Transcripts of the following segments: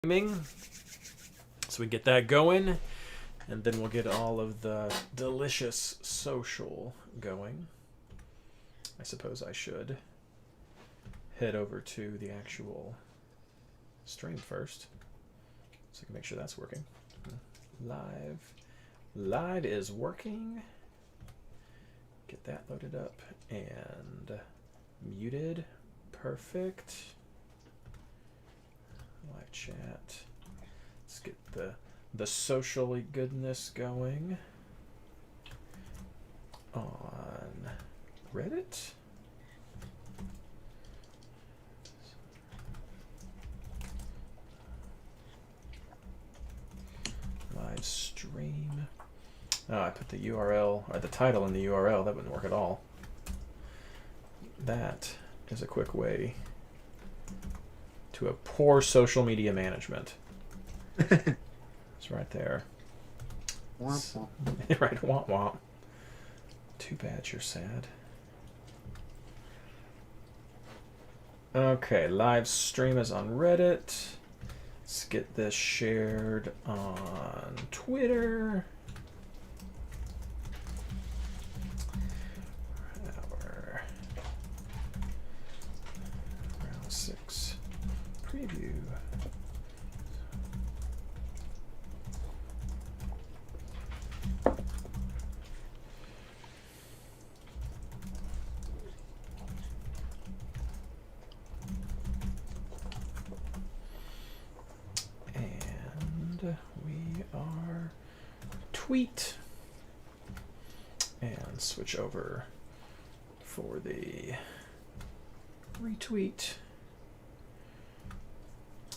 So we get that going, and then we'll get all of the delicious social going. I suppose I should head over to the actual stream first, so I can make sure that's working. Live is working. Get that loaded up and muted. Perfect. Live chat. Let's get the socially goodness going on Reddit. Live stream. Oh, I put the URL or the title in the URL. That wouldn't work at all. That is a quick way to a poor social media management. It's right there. Womp womp. Right, womp womp. Too bad you're sad. Okay, live stream is on Reddit. Let's get this shared on Twitter. Our round 6 preview. We are tweet and switch over for the retweet,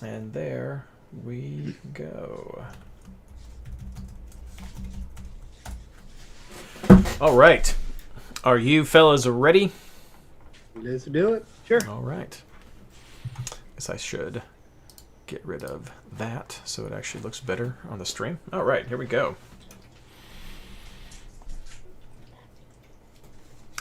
and there we go. All right, are you fellas ready? Let's do it. Sure. All right. Guess I should get rid of that so it actually looks better on the stream. All right, here we go.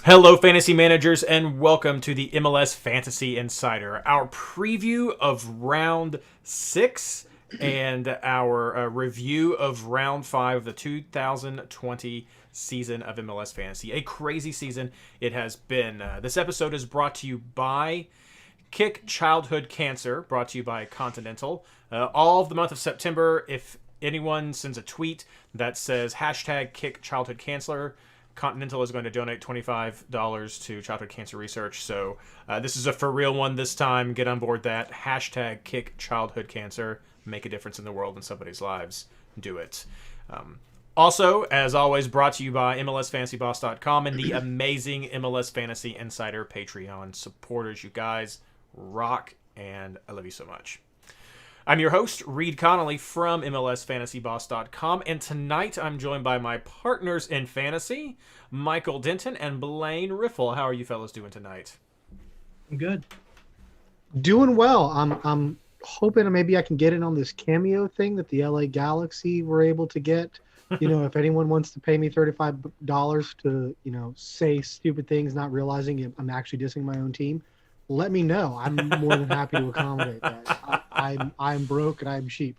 Hello, fantasy managers, and welcome to the MLS Fantasy Insider, our preview of round 6 and our review of round 5 of the 2020 season of MLS Fantasy. A crazy season it has been. This episode is brought to you by Kick Childhood Cancer, brought to you by Continental. All of the month of September, if anyone sends a tweet that says hashtag Kick Childhood Cancer, Continental is going to donate $25 to childhood cancer research. So this is a for real one this time. Get on board that. Hashtag Kick Childhood Cancer. Make a difference in the world and somebody's lives. Do it. Also, as always, brought to you by MLSFantasyBoss.com and the amazing MLS Fantasy Insider Patreon supporters. You guys rock, and I love you so much. I'm your host, Reed Connolly from MLSFantasyBoss.com, and tonight I'm joined by my partners in fantasy, Michael Denton and Blaine Riffle. How are you fellas doing tonight? Good. Doing well. I'm hoping maybe I can get in on this cameo thing that the LA Galaxy were able to get. You know, if anyone wants to pay me $35 to, say stupid things, not realizing I'm actually dissing my own team, let me know. I'm more than happy to accommodate that. I'm broke and I'm cheap.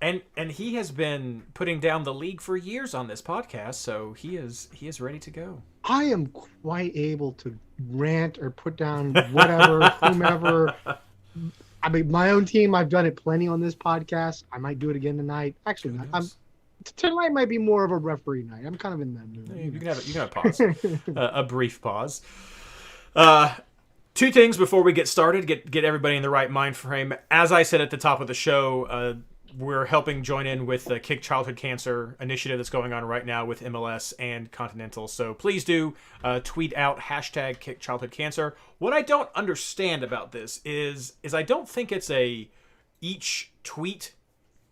and he has been putting down the league for years on this podcast, so he is ready to go. I am quite able to rant or put down whatever, whomever. I mean, my own team, I've done it plenty on this podcast. I might do it again tonight. Actually, tonight might be more of a referee night. I'm kind of in that mood. You can have a pause, a brief pause. Two things before we get started, get everybody in the right mind frame. As I said at the top of the show, we're helping join in with the Kick Childhood Cancer initiative that's going on right now with MLS and Continental. So please do tweet out hashtag Kick Childhood Cancer. What I don't understand about this is I don't think it's each tweet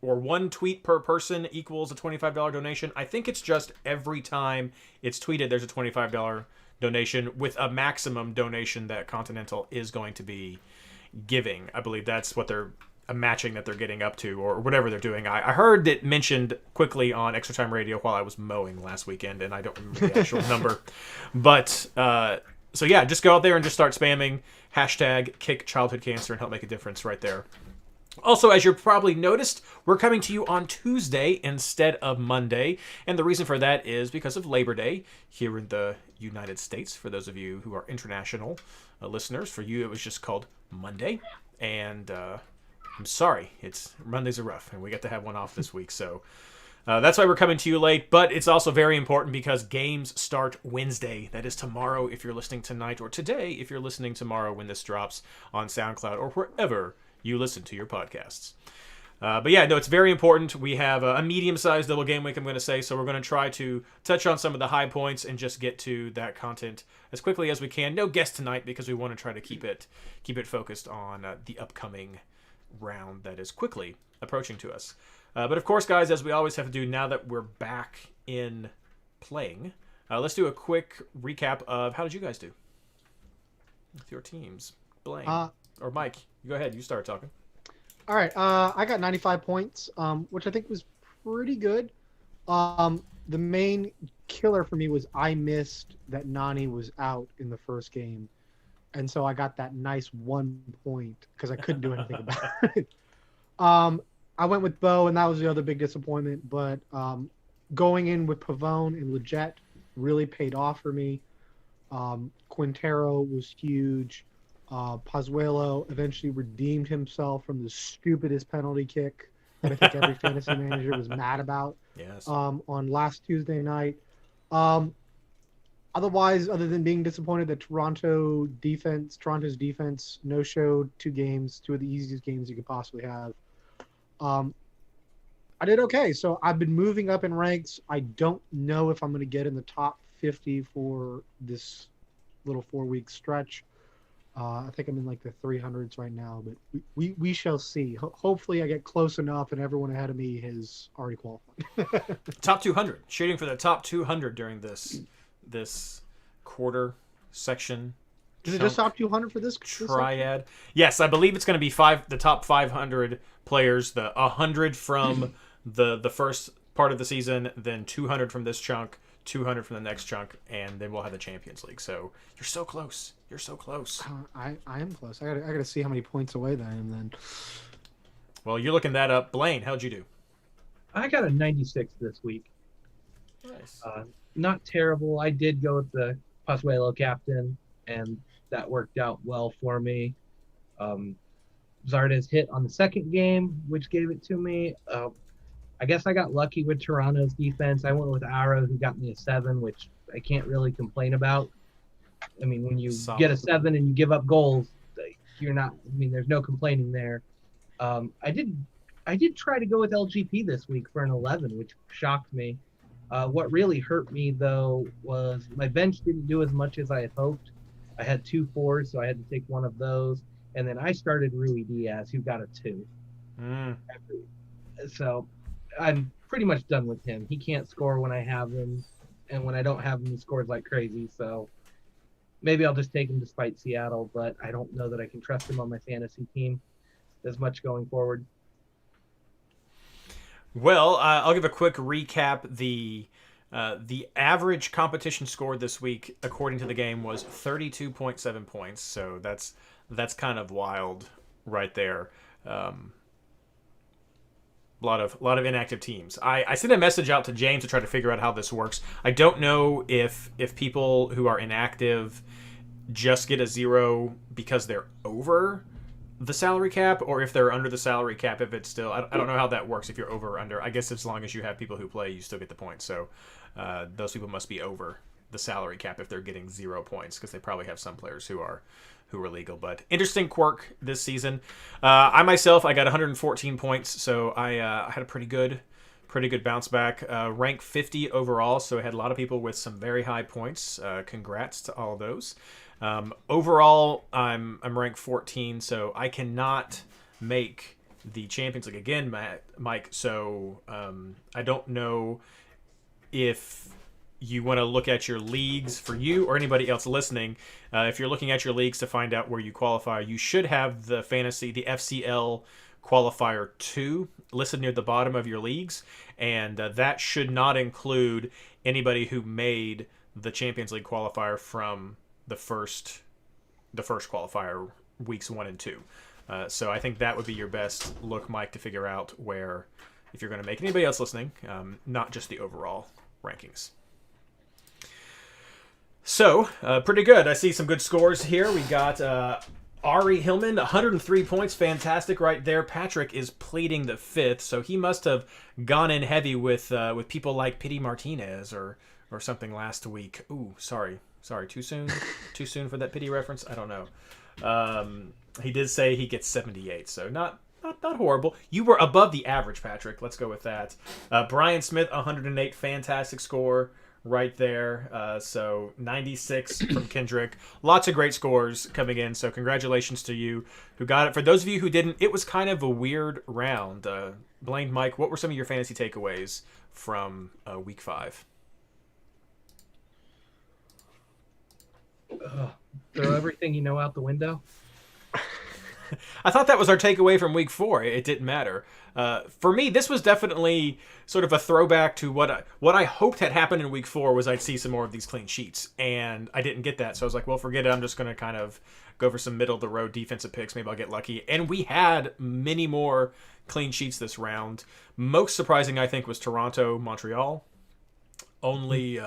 or one tweet per person equals a $25 donation. I think it's just every time it's tweeted, there's a $25 donation with a maximum donation that Continental is going to be giving. I believe that's what they're matching that they're getting up to, or whatever they're doing. I heard it mentioned quickly on Extra Time Radio while I was mowing last weekend, and I don't remember the actual number. But so yeah, just go out there and just start spamming hashtag Kick Childhood Cancer and help make a difference right there. Also, as you've probably noticed, we're coming to you on Tuesday instead of Monday. And the reason for that is because of Labor Day here in the United States. For those of you who are international listeners, for you it was just called Monday. And I'm sorry, Mondays are rough, and we get to have one off this week. So that's why we're coming to you late. But it's also very important because games start Wednesday. That is tomorrow if you're listening tonight, or today if you're listening tomorrow when this drops on SoundCloud or wherever you listen to your podcasts. But yeah, no, it's very important. We have a medium-sized double game week, I'm going to say, so we're going to try to touch on some of the high points and just get to that content as quickly as we can. No guest tonight because we want to try to keep it focused on the upcoming round that is quickly approaching to us. But of course, guys, as we always have to do now that we're back in playing, let's do a quick recap of how did you guys do with your teams. Blaine or Mike, go ahead. You start talking. All right. I got 95 points, which I think was pretty good. The main killer for me was I missed that Nani was out in the first game. And so I got that nice 1 point because I couldn't do anything about it. I went with Bo, and that was the other big disappointment. But going in with Pavone and Leggett really paid off for me. Quintero was huge. Pozuelo eventually redeemed himself from the stupidest penalty kick that I think every fantasy manager was mad about. Yes. On last Tuesday night. Otherwise, other than being disappointed that Toronto's defense no-showed 2 games, 2 of the easiest games you could possibly have. I did okay. So I've been moving up in ranks. I don't know if I'm going to get in the top 50 for this little 4-week stretch. I think I'm in like the 300s right now, but we shall see. Hopefully I get close enough and everyone ahead of me has already qualified. Top 200. Shooting for the top 200 during this quarter section. Is it just top 200 for this triad? Yes, I believe it's going to be the top 500 players, the 100 from the first part of the season, then 200 from this chunk, 200 from the next chunk, and then we'll have the Champions League. So you're so close. You're so close. I am close. I gotta see how many points away that I am then. Well, you're looking that up. Blaine, how'd you do? I got a 96 this week. Nice. Not terrible. I did go with the Pozuelo captain, and that worked out well for me. Zardes hit on the second game, which gave it to me. I guess I got lucky with Toronto's defense. I went with Arrow, who got me a 7, which I can't really complain about. I mean, when you get a 7 and you give up goals, you're not. I mean, there's no complaining there. I did try to go with LGP this week for an 11, which shocked me. What really hurt me, though, was my bench didn't do as much as I had hoped. I had 2 4s, so I had to take one of those. And then I started Rui Diaz, who got a 2. So I'm pretty much done with him. He can't score when I have him, and when I don't have him, he scores like crazy. So maybe I'll just take him despite Seattle, but I don't know that I can trust him on my fantasy team as much going forward. Well, I'll give a quick recap. The average competition score this week, according to the game, was 32.7 points. So that's kind of wild, right there. A lot of inactive teams. I sent a message out to James to try to figure out how this works. I don't know if people who are inactive just get a 0 because they're over the salary cap, or if they're under the salary cap, if it's still, I don't know how that works if you're over or under. I guess as long as you have people who play, you still get the points. So those people must be over the salary cap if they're getting 0 points, because they probably have some players who are legal. But interesting quirk this season. I myself, I got 114 points, so I had a pretty good bounce back. Rank 50 overall, so I had a lot of people with some very high points. Congrats to all of those. Overall, I'm ranked 14, so I cannot make the Champions League again, Mike. So I don't know if you want to look at your leagues for you or anybody else listening. If you're looking at your leagues to find out where you qualify, you should have the FCL qualifier 2 listed near the bottom of your leagues, and that should not include anybody who made the Champions League qualifier from the first qualifier, weeks 1 and 2. So I think that would be your best look, Mike, to figure out where, if you're going to make anybody else listening, not just the overall rankings. So, pretty good. I see some good scores here. We got Ari Hillman, 103 points. Fantastic right there. Patrick is pleading the fifth, so he must have gone in heavy with people like Pity Martinez or something last week. Ooh, sorry. Too soon? Too soon for that Pity reference? I don't know. He did say he gets 78, so not horrible. You were above the average, Patrick. Let's go with that. Brian Smith, 108. Fantastic score right there. So 96 from Kendrick. Lots of great scores coming in, so congratulations to you who got it. For those of you who didn't, it was kind of a weird round. Blaine, Mike, what were some of your fantasy takeaways from week 5? Throw everything you know out the window. I thought that was our takeaway from week 4. It didn't matter. For me, this was definitely sort of a throwback to what I hoped had happened in week 4 was I'd see some more of these clean sheets, and I didn't get that. So I was like, well, forget it. I'm just going to kind of go for some middle of the road defensive picks. Maybe I'll get lucky. And we had many more clean sheets this round. Most surprising, I think, was Toronto, Montreal. Only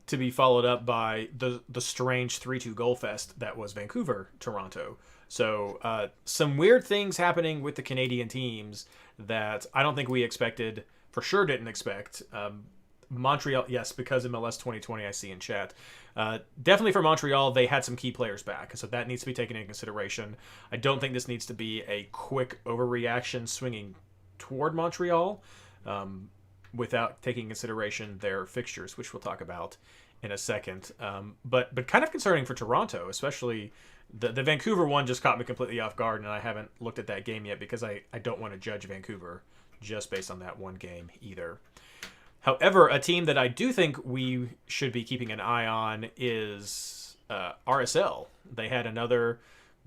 to be followed up by the strange 3-2 goal fest that was Vancouver, Toronto. So some weird things happening with the Canadian teams that I don't think we expected, for sure didn't expect. Montreal, yes, because MLS 2020 I see in chat. Definitely for Montreal, they had some key players back, so that needs to be taken into consideration. I don't think this needs to be a quick overreaction swinging toward Montreal without taking consideration their fixtures, which we'll talk about in a second. But kind of concerning for Toronto, especially the Vancouver one just caught me completely off guard, and I haven't looked at that game yet because I don't want to judge Vancouver just based on that one game either. However, a team that I do think we should be keeping an eye on is RSL. They had another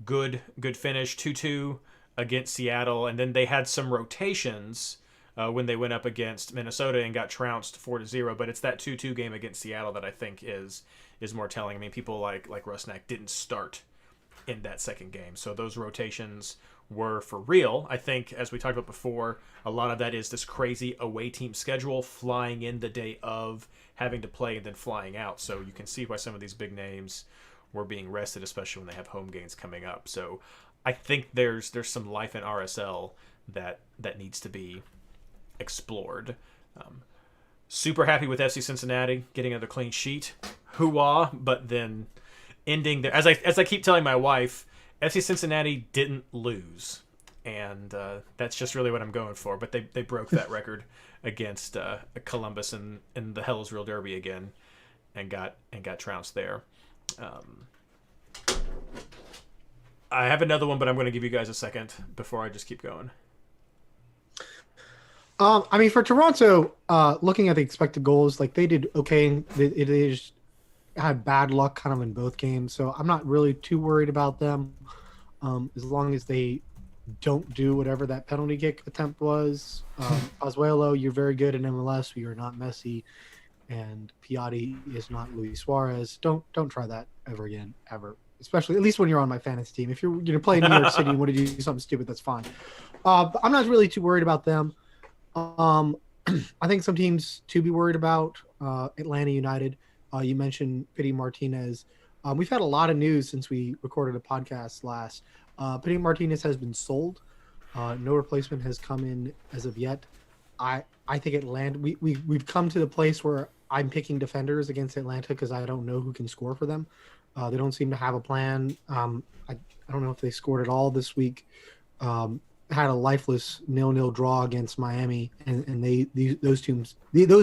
good finish, 2-2 against Seattle, and then they had some rotations when they went up against Minnesota and got trounced 4-0. But it's that 2-2 game against Seattle that I think is more telling. I mean, people like Rusnak didn't start in that second game, so those rotations were for real. I think, as we talked about before, a lot of that is this crazy away team schedule, flying in the day of, having to play, and then flying out. So you can see why some of these big names were being rested, especially when they have home games coming up. So I think there's some life in RSL that needs to be explored. Super happy with FC Cincinnati getting another clean sheet. Hoo-ah, but then ending there. As I keep telling my wife, FC Cincinnati didn't lose, and that's just really what I'm going for. But they broke that record against Columbus in the Hell's Real Derby again, and got trounced there. I have another one, but I'm going to give you guys a second before I just keep going. I mean, for Toronto, looking at the expected goals, like they did okay. They just had bad luck kind of in both games, so I'm not really too worried about them. As long as they don't do whatever that penalty kick attempt was. Pozuelo, you're very good in MLS. You're not Messi, and Piatti is not Luis Suarez. Don't try that ever again, ever. Especially, at least when you're on my fantasy team. If you're playing New York City and want to do something stupid, that's fine. But I'm not really too worried about them. I think some teams to be worried about. Atlanta United. You mentioned Pity Martinez. We've had a lot of news since we recorded a podcast last. Pity Martinez has been sold. No replacement has come in as of yet. I think Atlanta. We've come to the place where I'm picking defenders against Atlanta because I don't know who can score for them. They don't seem to have a plan. I don't know if they scored at all this week. Had a lifeless 0-0 draw against Miami, and those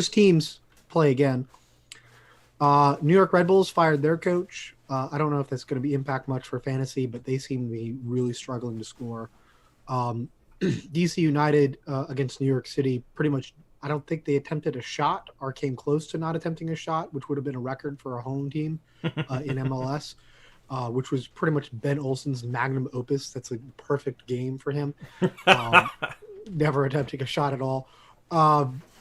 teams play again. New York Red Bulls fired their coach. I don't know if that's going to be impact much for fantasy, but they seem to be really struggling to score. DC United against New York City, pretty much, I don't think they attempted a shot or came close to not attempting a shot, which would have been a record for a home team in MLS, which was pretty much Ben Olsen's magnum opus. That's a perfect game for him. Never attempting a shot at all.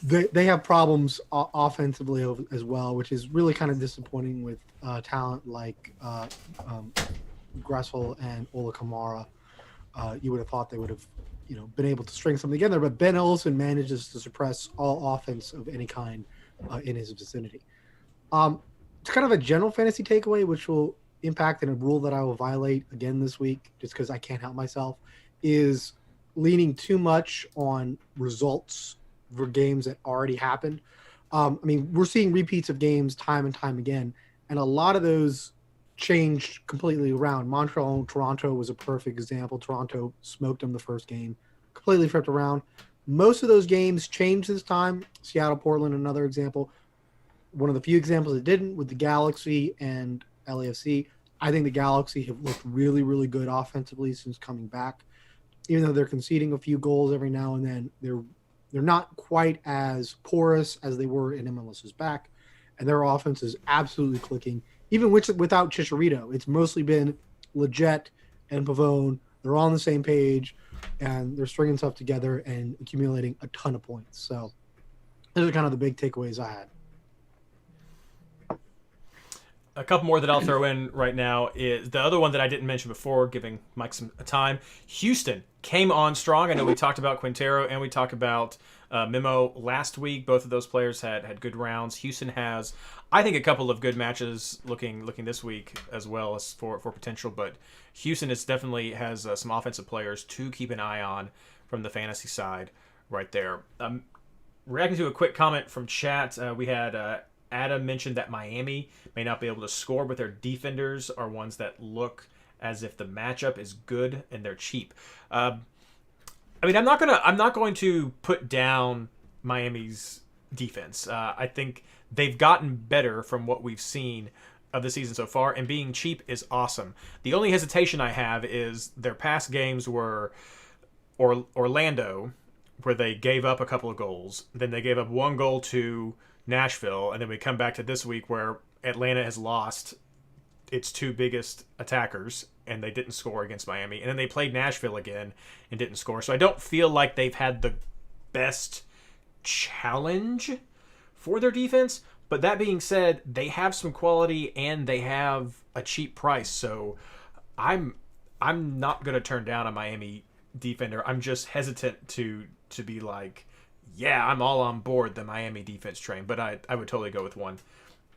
They have problems offensively as well, which is really kind of disappointing with talent like Gressel and Ola Kamara. you would have thought they would have, been able to string something together. But Ben Olsen manages to suppress all offense of any kind in his vicinity. It's kind of a general fantasy takeaway, which will impact, and a rule that I will violate again this week, just because I can't help myself, is leaning too much on results for games that already happened. We're seeing repeats of games time and time again, and a lot of those changed completely around. Montreal and Toronto was a perfect example. Toronto smoked them the first game, completely flipped around. Most of those games changed this time. Seattle, Portland, another example. One of the few examples that didn't, with the Galaxy and LAFC. I think the Galaxy have looked really, really good offensively since coming back. Even though they're conceding a few goals every now and then, they're not quite as porous as they were in MLS's back, and their offense is absolutely clicking. Even without Chicharito, it's mostly been Leggett and Pavone. They're all on the same page, and they're stringing stuff together and accumulating a ton of points. So those are kind of the big takeaways I had. A couple more that I'll throw in right now is the other one that I didn't mention before, giving Mike some time. Houston came on strong. I know we talked about Quintero and we talked about Memo last week. Both of those players had good rounds. Houston has, I think, a couple of good matches looking this week as well as for potential. But Houston definitely has some offensive players to keep an eye on from the fantasy side right there. Reacting to a quick comment from chat, we had Adam mentioned that Miami may not be able to score, but their defenders are ones that look as if the matchup is good and they're cheap. I'm not going to put down Miami's defense. I think they've gotten better from what we've seen of the season so far, and being cheap is awesome. The only hesitation I have is their past games were Orlando, where they gave up a couple of goals, then they gave up one goal to Nashville, and then we come back to this week where Atlanta has lost its two biggest attackers and they didn't score against Miami, and then they played Nashville again and didn't score. So I don't feel like they've had the best challenge for their defense, but that being said, they have some quality and they have a cheap price. So I'm not going to turn down a Miami defender. I'm just hesitant to be like, yeah, I'm all on board the Miami defense train, but I would totally go with one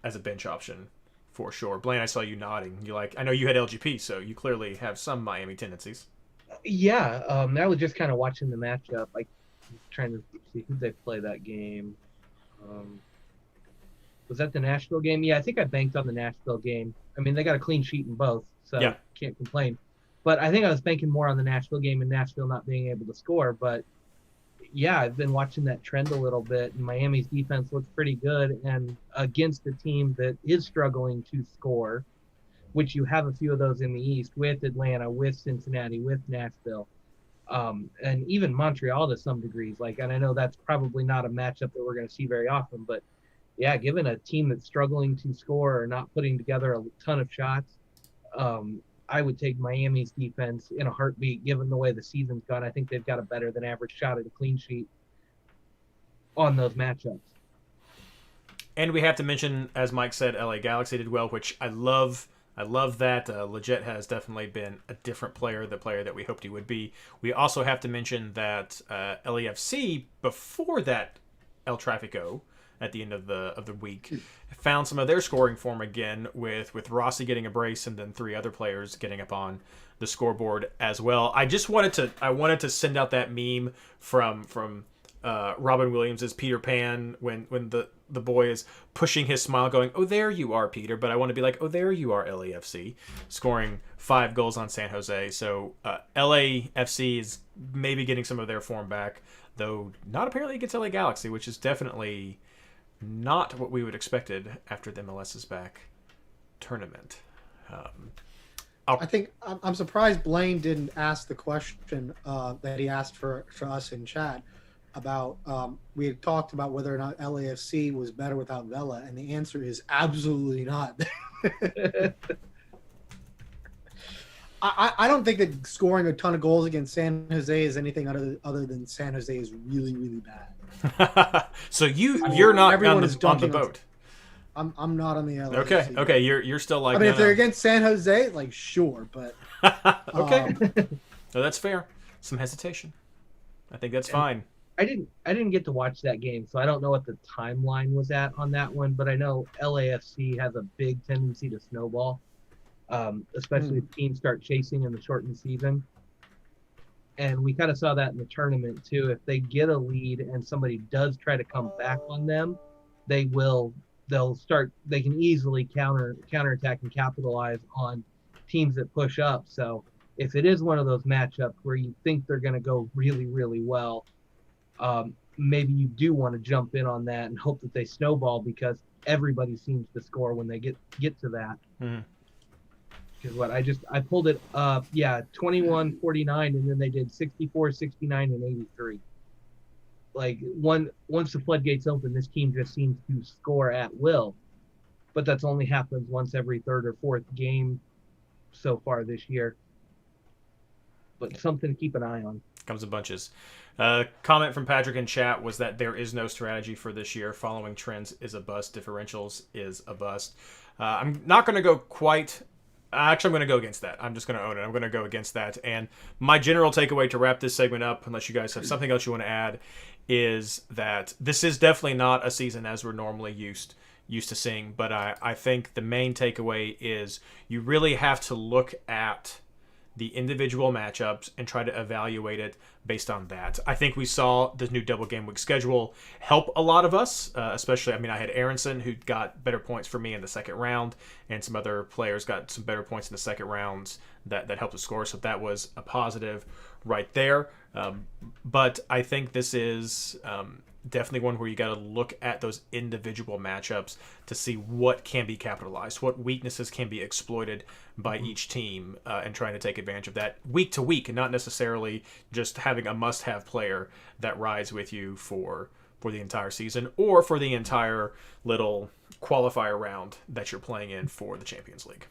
as a bench option for sure. Blaine, I saw you nodding. I know you had LGP, so you clearly have some Miami tendencies. Yeah, I was just kind of watching the matchup, like trying to see who they play that game. Was that the Nashville game? Yeah, I think I banked on the Nashville game. I mean, they got a clean sheet in both, so yeah, can't complain. But I think I was banking more on the Nashville game and Nashville not being able to score. But yeah, I've been watching that trend a little bit, and Miami's defense looks pretty good. And against a team that is struggling to score, which you have a few of those in the East with Atlanta, with Cincinnati, with Nashville, and even Montreal to some degrees. And I know that's probably not a matchup that we're going to see very often, but yeah, given a team that's struggling to score or not putting together a ton of shots, I would take Miami's defense in a heartbeat, given the way the season's gone. I think they've got a better than average shot at a clean sheet on those matchups. And we have to mention, as Mike said, LA Galaxy did well, which I love. I love that. Leggett has definitely been a different player, the player that we hoped he would be. We also have to mention that LAFC, before that El Trafico, at the end of the week, found some of their scoring form again with Rossi getting a brace and then three other players getting up on the scoreboard as well. I wanted to send out that meme from Robin Williams' Peter Pan when the boy is pushing his smile going, "Oh, there you are, Peter," but I want to be like, "Oh, there you are, LAFC," scoring 5 goals on San Jose. So LAFC is maybe getting some of their form back, though not apparently against LA Galaxy, which is definitely not what we would expected after the MLS's back tournament. I think I'm surprised Blaine didn't ask the question that he asked for us in chat about we had talked about whether or not LAFC was better without Vela, and the answer is absolutely not. I don't think that scoring a ton of goals against San Jose is anything other than San Jose is really, really bad. So you're not on the boat. I'm not on the LA. Okay. You're still like. I mean, if they're against San Jose, sure, but okay. So that's fair. Some hesitation. I think that's fine. I didn't get to watch that game, so I don't know what the timeline was at on that one. But I know LAFC has a big tendency to snowball, especially if teams start chasing in the shortened season. And we kind of saw that in the tournament too. If they get a lead and somebody does try to come back on them, they can easily counterattack and capitalize on teams that push up. So if it is one of those matchups where you think they're going to go really, really well, maybe you do want to jump in on that and hope that they snowball, because everybody seems to score when they get to that. Mm-hmm. Because I pulled it up, 21-49, and then they did 64, 69, and 83. Like, once the floodgates open, this team just seems to score at will. But that's only happens once every third or fourth game so far this year. But something to keep an eye on. Comes in bunches. Comment from Patrick in chat was that there is no strategy for this year. Following trends is a bust. Differentials is a bust. I'm not going to go quite... Actually, I'm going to go against that. I'm just going to own it. I'm going to go against that. And my general takeaway to wrap this segment up, unless you guys have something else you want to add, is that this is definitely not a season as we're normally used to seeing. But I think the main takeaway is you really have to look at the individual matchups and try to evaluate it based on that. I think we saw the new double game week schedule help a lot of us, especially, I had Aronson, who got better points for me in the second round, and some other players got some better points in the second rounds that helped us score, so that was a positive right there. But I think this is definitely one where you got to look at those individual matchups to see what can be capitalized, what weaknesses can be exploited by each team, and trying to take advantage of that week to week, and not necessarily just having a must-have player that rides with you for the entire season or for the entire little qualifier round that you're playing in for the Champions League.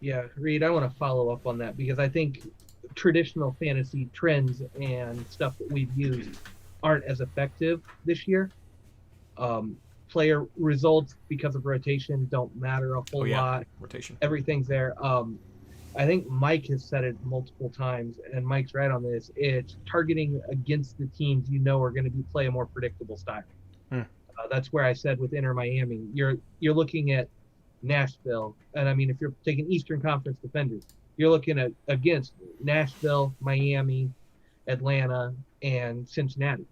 Yeah, Reed, I want to follow up on that, because I think traditional fantasy trends and stuff that we've used aren't as effective this year. Player results, because of rotation, don't matter a whole lot. Rotation. Everything's there. I think Mike has said it multiple times, and Mike's right on this. It's targeting against the teams you know are going to play a more predictable style. That's where I said with Inter Miami, you're looking at Nashville, and if you're taking Eastern Conference defenders, you're looking at against Nashville, Miami, Atlanta, and Cincinnati.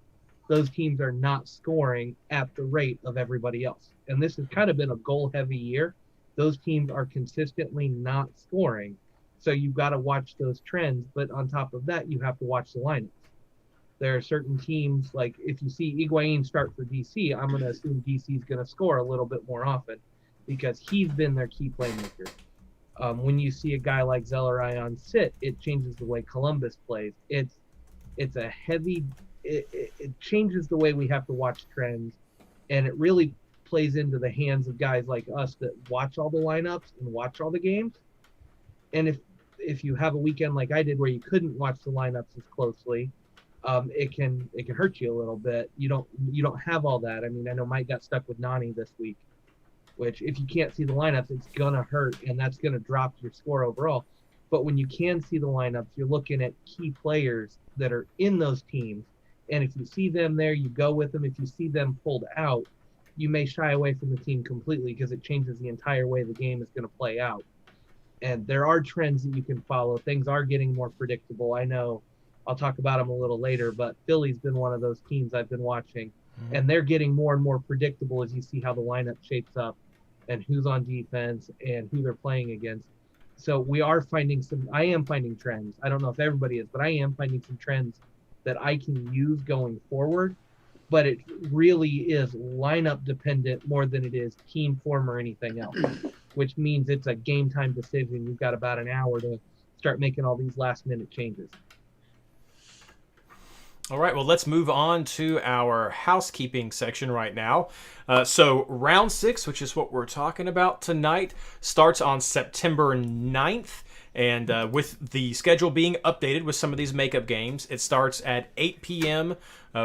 Those teams are not scoring at the rate of everybody else. And this has kind of been a goal-heavy year. Those teams are consistently not scoring. So you've got to watch those trends. But on top of that, you have to watch the lineups. There are certain teams, like if you see Higuain start for DC, I'm going to assume DC is going to score a little bit more often because he's been their key playmaker. When you see a guy like Zelarayan sit, it changes the way Columbus plays. It's a heavy... It changes the way we have to watch trends, and it really plays into the hands of guys like us that watch all the lineups and watch all the games. And if you have a weekend like I did where you couldn't watch the lineups as closely, it can hurt you a little bit. You don't have all that. I know Mike got stuck with Nani this week, which if you can't see the lineups, it's gonna hurt, and that's gonna drop your score overall. But when you can see the lineups, you're looking at key players that are in those teams. And if you see them there, you go with them. If you see them pulled out, you may shy away from the team completely because it changes the entire way the game is going to play out. And there are trends that you can follow. Things are getting more predictable. I know I'll talk about them a little later, but Philly's been one of those teams I've been watching. And they're getting more and more predictable as you see how the lineup shapes up and who's on defense and who they're playing against. So I am finding trends. I don't know if everybody is, but I am finding some trends that I can use going forward, but it really is lineup dependent more than it is team form or anything else, which means it's a game time decision. You've got about an hour to start making all these last minute changes. All right, well, let's move on to our housekeeping section right now. So round 6, which is what we're talking about tonight, starts on September 9th. And with the schedule being updated with some of these makeup games, it starts at 8 p.m.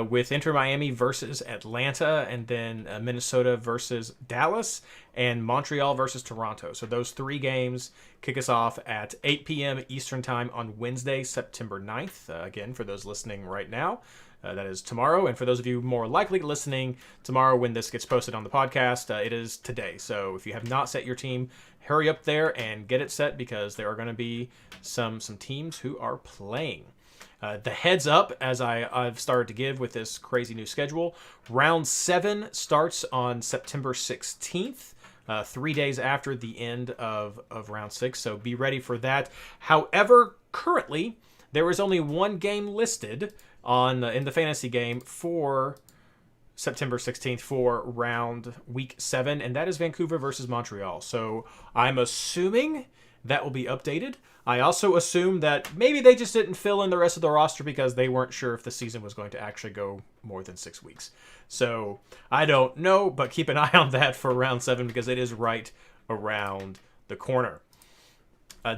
with Inter Miami versus Atlanta, and then Minnesota versus Dallas, and Montreal versus Toronto. So those 3 games kick us off at 8 p.m. Eastern Time on Wednesday, September 9th. Again, for those listening right now, that is tomorrow. And for those of you more likely listening tomorrow when this gets posted on the podcast, it is today. So if you have not set your team, hurry up there and get it set, because there are going to be some teams who are playing. The heads up, as I've started to give with this crazy new schedule, round 7 starts on September 16th, 3 days after the end of round 6. So be ready for that. However, currently there is only 1 game listed on in the fantasy game for September 16th for week 7, and that is Vancouver versus Montreal. So I'm assuming that will be updated. I also assume that maybe they just didn't fill in the rest of the roster because they weren't sure if the season was going to actually go more than 6 weeks. So I don't know, but keep an eye on that for round 7 because it is right around the corner.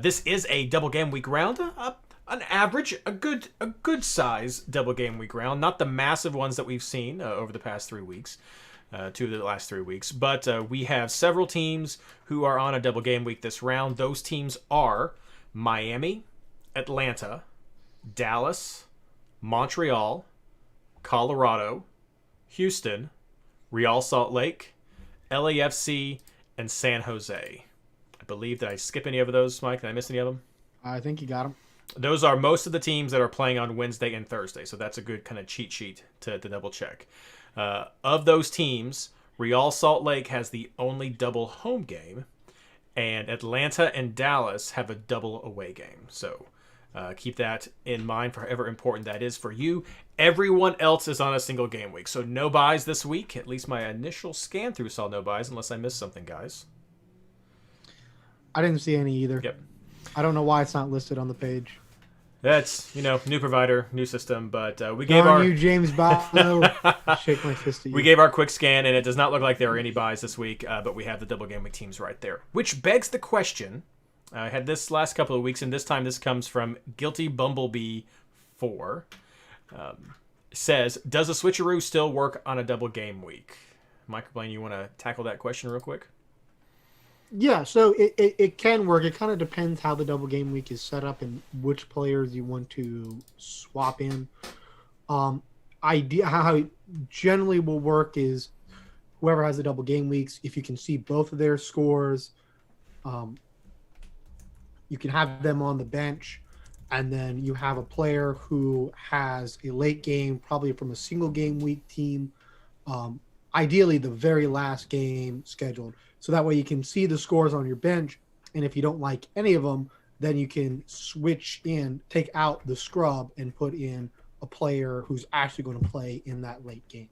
This is a double game week round. An average, a good size double game week round, not the massive ones that we've seen over the past 3 weeks, 2 of the last 3 weeks. But we have several teams who are on a double game week this round. Those teams are Miami, Atlanta, Dallas, Montreal, Colorado, Houston, Real Salt Lake, LAFC, and San Jose. I believe, did I skip any of those, Mike? Did I miss any of them? I think you got them. Those are most of the teams that are playing on Wednesday and Thursday, so that's a good kind of cheat sheet to double check. Of those teams, Real Salt Lake has the only double home game, and Atlanta and Dallas have a double away game. So keep that in mind for however important that is for you. Everyone else is on a single game week, so no buys this week. At least my initial scan through saw no buys, unless I missed something, guys. I didn't see any either. Yep. I don't know why it's not listed on the page. That's, new provider, new system, but we Darn gave our... you, James Barlow. Shake my fist at you. We gave our quick scan, and it does not look like there are any buys this week, but we have the double game week teams right there. Which begs the question, I had this last couple of weeks, and this time this comes from Guilty Bumblebee 4. Says, does a switcheroo still work on a double game week? Michael Blaine, you want to tackle that question real quick? Yeah, so it can work. It kind of depends how the double game week is set up and which players you want to swap in. Idea how it generally will work is whoever has the double game weeks, if you can see both of their scores, you can have them on the bench, and then you have a player who has a late game, probably from a single game week team, ideally the very last game scheduled. So that way you can see the scores on your bench, and if you don't like any of them, then you can switch in, take out the scrub, and put in a player who's actually going to play in that late game.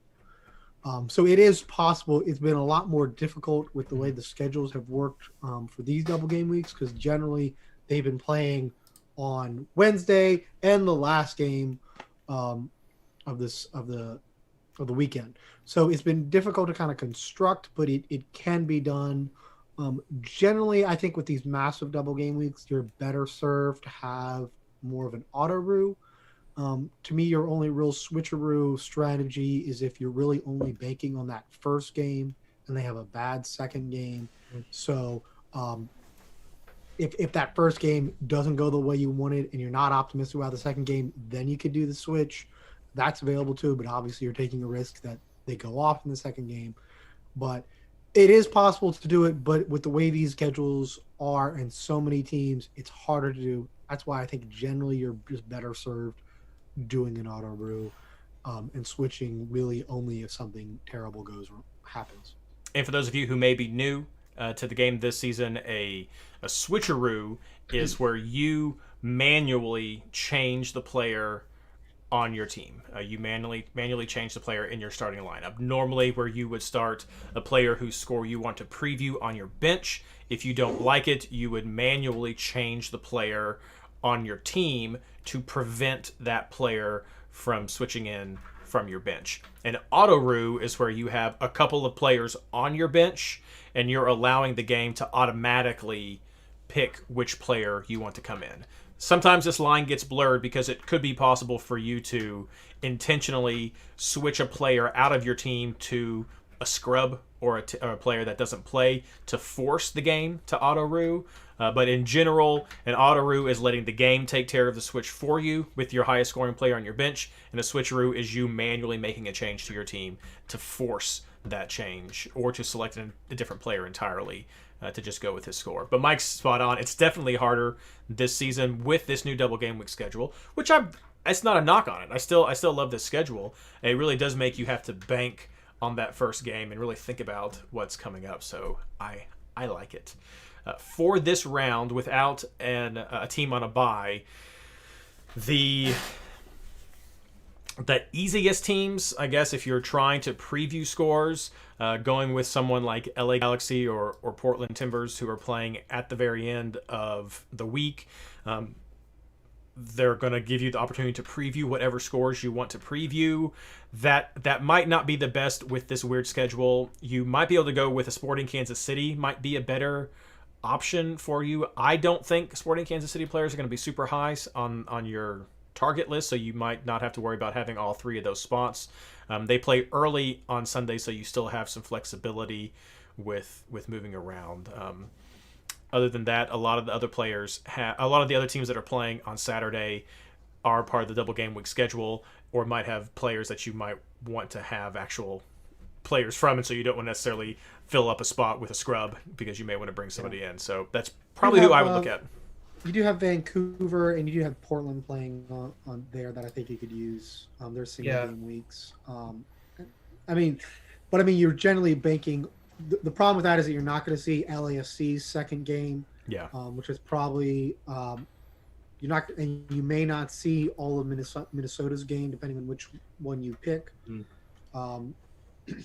So it is possible. It's been a lot more difficult with the way the schedules have worked for these double game weeks, because generally they've been playing on Wednesday and the last game of the weekend. So it's been difficult to kind of construct, but it can be done. Generally, I think with these massive double game weeks, you're better served to have more of an auto-roo. To me, your only real switcheroo strategy is if you're really only banking on that first game and they have a bad second game. So if that first game doesn't go the way you wanted and you're not optimistic about the second game, then you could do the switch. That's available too, but obviously you're taking a risk that they go off in the second game. But it is possible to do it, but with the way these schedules are and so many teams, it's harder to do. That's why I think generally you're just better served doing an auto-roo and switching really only if something terrible happens. And for those of you who may be new to the game this season, a switcheroo is where you manually change the player on your team. You manually change the player in your starting lineup. Normally, where you would start a player whose score you want to preview on your bench. If you don't like it, you would manually change the player on your team to prevent that player from switching in from your bench. An auto-roo is where you have a couple of players on your bench and you're allowing the game to automatically pick which player you want to come in. sometimes this line gets blurred because it could be possible for you to intentionally switch a player out of your team to a scrub or a player that doesn't play to force the game to auto-rue. But in general, an auto-rue is letting the game take care of the switch for you with your highest scoring player on your bench, and a switcheroo is you manually making a change to your team to force that change or to select a different player entirely to just go with his score. But Mike's spot on. It's definitely harder this season with this new double game week schedule, which it's not a knock on it. I still love this schedule. It really does make you have to bank on that first game and really think about what's coming up. So I like it. For this round, without a team on a bye, the easiest teams, I guess, if you're trying to preview scores, going with someone like LA Galaxy or Portland Timbers, who are playing at the very end of the week, they're going to give you the opportunity to preview whatever scores you want to preview. That might not be the best with this weird schedule. You might be able to go with a Sporting Kansas City, might be a better option for you. I don't think Sporting Kansas City players are going to be super high on your target list, so you might not have to worry about having all three of those spots. They play early on Sunday, so you still have some flexibility with moving around. Other than that, a lot of the other teams that are playing on Saturday are part of the double game week schedule, or might have players that you might want to have actual players from, and so you don't want to necessarily fill up a spot with a scrub because you may want to bring somebody in. So that's probably who I would look at. You do have Vancouver and you do have Portland playing on there that I think you could use. They're single game weeks. You're generally banking. The problem with that is that you're not going to see LAFC's second game. Yeah. Which is probably you're not, and you may not see all of Minnesota's game depending on which one you pick.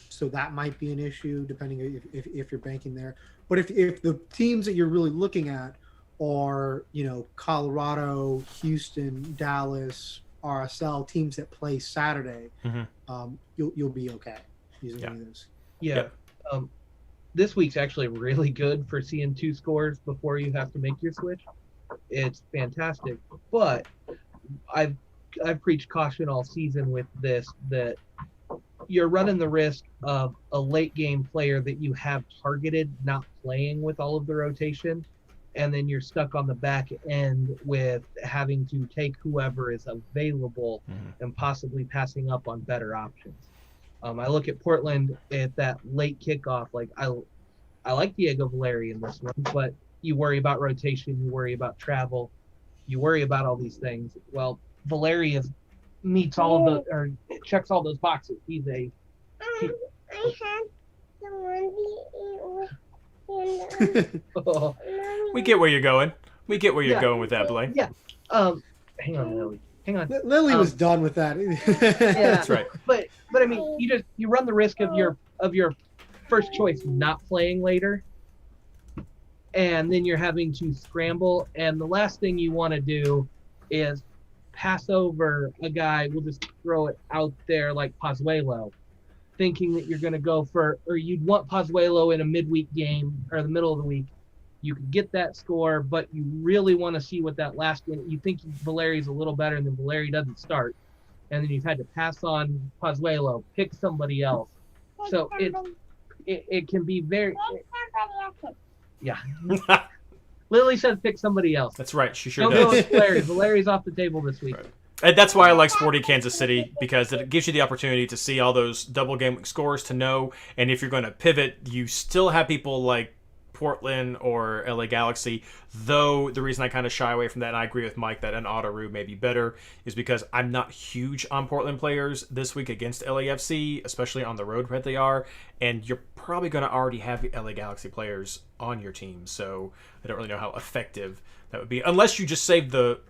So that might be an issue depending if you're banking there. But if the teams that you're really looking at are, Colorado, Houston, Dallas, RSL, teams that play Saturday, you'll be okay using any of those. Yeah. This week's actually really good for seeing two scores before you have to make your switch. It's fantastic. But I've preached caution all season with this, that you're running the risk of a late game player that you have targeted not playing with all of the rotation, and then you're stuck on the back end with having to take whoever is available and possibly passing up on better options. I look at Portland at that late kickoff. Like I like Diego Valeri in this one, but you worry about rotation, you worry about travel, you worry about all these things. Well, Valeri meets all of checks all those boxes. I had the one. We get where you're going. You're going with that, Blaine. Yeah. Hang on, Lily. Hang on. Lily was done with that. Yeah, that's right. But I mean, you run the risk of your first choice not playing later, and then you're having to scramble. And the last thing you want to do is pass over a guy. We'll just throw it out there like Pozuelo, thinking that you're going to go or you'd want Pozuelo in a midweek game or the middle of the week. You could get that score, but you really want to see what that last one. You think Valeri's a little better, and then Valeri doesn't start, and then you've had to pass on Pozuelo, pick somebody else. So it can be very. Yeah. Lily says pick somebody else. That's right. She sure Don't does. go with Valeri. Valeri's off the table this week. Right. And that's why I like Sporting Kansas City, because it gives you the opportunity to see all those double game week scores, to know, and if you're going to pivot, you still have people like Portland or LA Galaxy, though the reason I kind of shy away from that, and I agree with Mike that an auto-roo may be better, is because I'm not huge on Portland players this week against LAFC, especially on the road where they are, and you're probably going to already have the LA Galaxy players on your team, so I don't really know how effective that would be, unless you just save the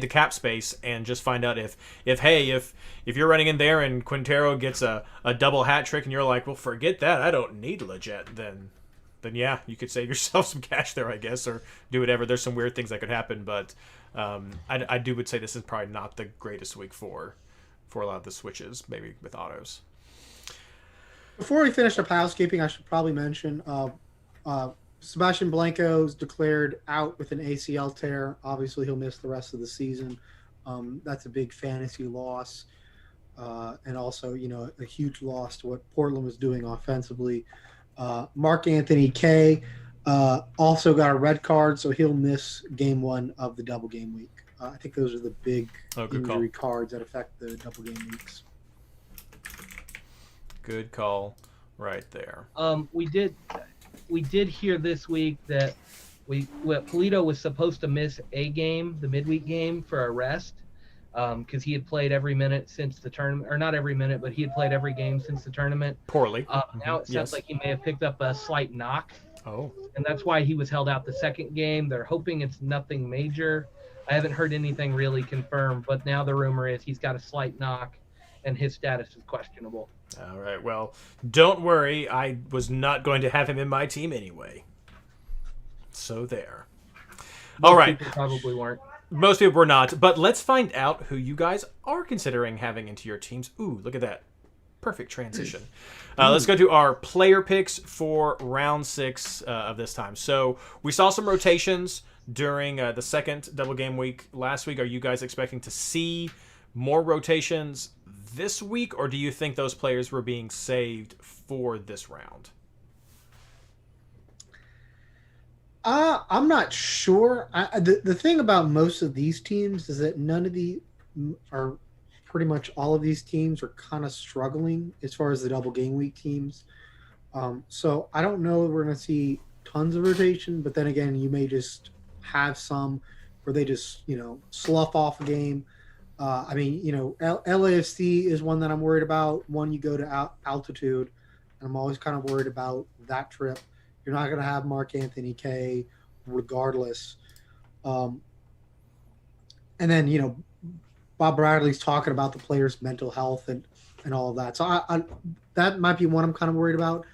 cap space and just find out if you're running in there and Quintero gets a double hat trick and you're like, well, forget that, I don't need Leggett, then yeah, you could save yourself some cash there, I guess, or do whatever. There's some weird things that could happen, but I would say this is probably not the greatest week for a lot of the switches, maybe with autos. Before we finish up housekeeping, I should probably mention Sebastian Blanco's declared out with an ACL tear. Obviously, he'll miss the rest of the season. That's a big fantasy loss. And also, a huge loss to what Portland was doing offensively. Mark Anthony K also got a red card, so he'll miss game 1 of the double game week. I think those are the big injury cards that affect the double game weeks. Good call right there. We did hear this week that Polito was supposed to miss a game, the midweek game, for a rest, because he had played every minute since the tournament, or not every minute, but he had played every game since the tournament. Poorly. Now it sounds like he may have picked up a slight knock. Oh. And that's why he was held out the second game. They're hoping it's nothing major. I haven't heard anything really confirmed, but now the rumor is he's got a slight knock and his status is questionable. All right. Well, don't worry. I was not going to have him in my team anyway. So there. All right. People probably weren't. Most people were not, but let's find out who you guys are considering having into your teams. Ooh, look at that. Perfect transition. Let's go to our player picks for round 6 of this time. So we saw some rotations during the second double game week last week. Are you guys expecting to see more rotations this week, or do you think those players were being saved for this round? I'm not sure. The thing about most of these teams is that none of the are pretty much all of these teams are kind of struggling as far as the double game week teams. So I don't know if we're going to see tons of rotation, but then again, you may just have some where they just, slough off a game. LAFC is one that I'm worried about. One, you go to altitude, and I'm always kind of worried about that trip. You're not going to have Mark Anthony K regardless. And then, Bob Bradley's talking about the players' mental health and all of that. So I that might be one I'm kind of worried about.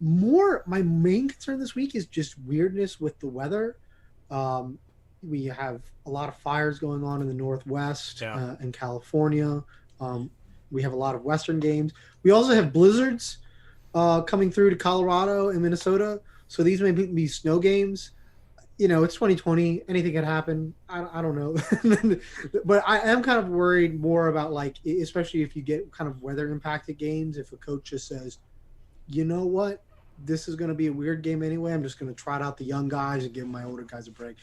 My main concern this week is just weirdness with the weather. We have a lot of fires going on in the Northwest in California. We have a lot of Western games. We also have blizzards coming through to Colorado and Minnesota. So these may be snow games. It's 2020. Anything can happen. I don't know. But I am kind of worried more about, especially if you get kind of weather impacted games, if a coach just says, you know what, this is going to be a weird game anyway. I'm just going to trot out the young guys and give my older guys a break.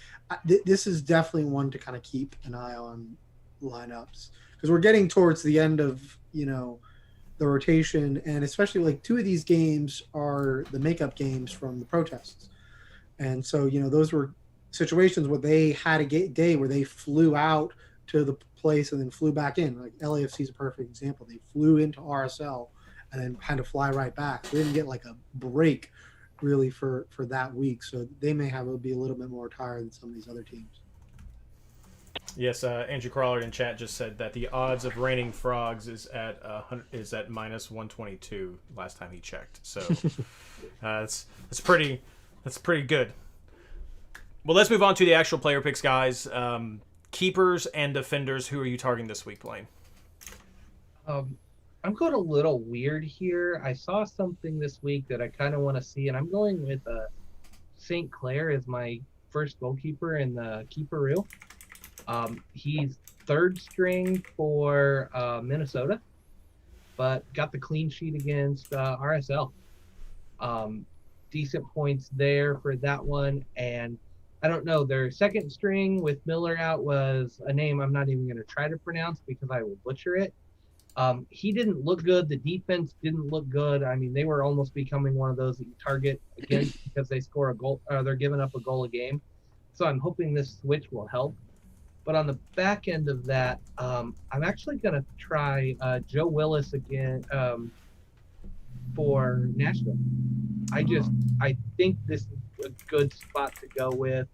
This is definitely one to kind of keep an eye on lineups, because we're getting towards the end of, the rotation. And especially 2 of these games are the makeup games from the protests. And so, those were situations where they had a day where they flew out to the place and then flew back in. Like LAFC is a perfect example. They flew into RSL and then had to fly right back. They didn't get a break really for that week. So they may be a little bit more tired than some of these other teams. Yes, Andrew Crawlard in chat just said that the odds of raining frogs is at minus 122 last time he checked. So that's pretty good. Well, let's move on to the actual player picks, guys. Keepers and defenders. Who are you targeting this week, Blaine? I'm going a little weird here. I saw something this week that I kind of want to see, and I'm going with St. Clair as my first goalkeeper in the keeperoo. He's third string for Minnesota, but got the clean sheet against RSL. Decent points there for that one. And I don't know, their second string with Miller out was a name I'm not even going to try to pronounce because I will butcher it. He didn't look good. The defense didn't look good. I mean, they were almost becoming one of those that you target against because they score a goal, or they're giving up a goal a game. So I'm hoping this switch will help. But on the back end of that, I'm actually going to try Joe Willis again for Nashville. I think this is a good spot to go with.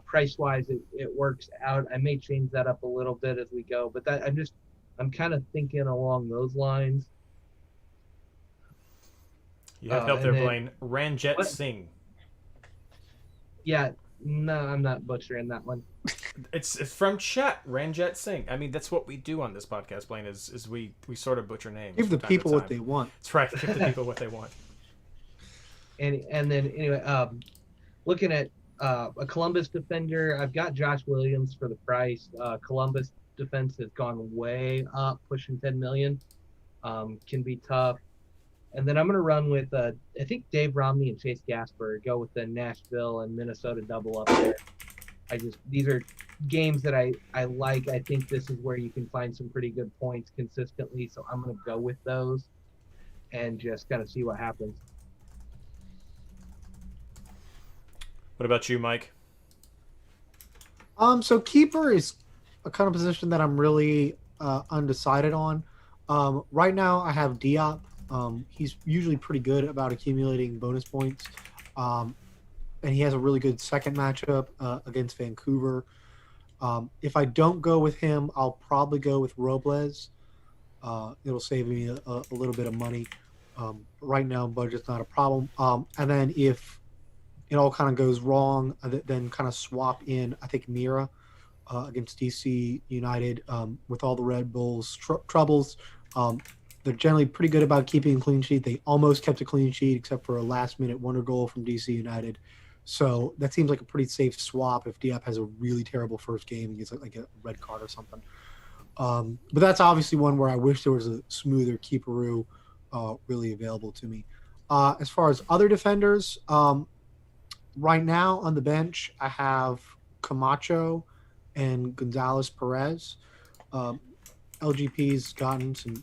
Price-wise, it works out. I may change that up a little bit as we go, but I'm kind of thinking along those lines. You have help there, Blaine. Ranjit Singh. Yeah, no, I'm not butchering that one. It's from chat, Ranjit Singh. I mean, that's what we do on this podcast, Blaine, is we sort of butcher names. Give the people what they want. That's right. Give the people what they want. and then anyway, looking at a Columbus defender, I've got Josh Williams for the price. Columbus defense has gone way up, pushing 10 million. Can be tough. And then I'm going to run with I think Dave Romney and Chase Gasper. Go with the Nashville and Minnesota double up there. These are games that I like. I think this is where you can find some pretty good points consistently. So I'm going to go with those and just kind of see what happens. What about you, Mike? So keeper is a kind of position that I'm really undecided on. Right now I have Diop. He's usually pretty good about accumulating bonus points. And he has a really good second matchup against Vancouver. If I don't go with him, I'll probably go with Robles. It'll save me a little bit of money. Right now, budget's not a problem. And then if it all kind of goes wrong, then kind of swap in, I think, Mira against DC United with all the Red Bulls troubles. They're generally pretty good about keeping a clean sheet. They almost kept a clean sheet except for a last-minute wonder goal from DC United. So that seems like a pretty safe swap if Diop has a really terrible first game and gets like a red card or something. But that's obviously one where I wish there was a smoother keeperoo really available to me. As far as other defenders, right now on the bench, I have Camacho and Gonzalez Perez. LGP's gotten some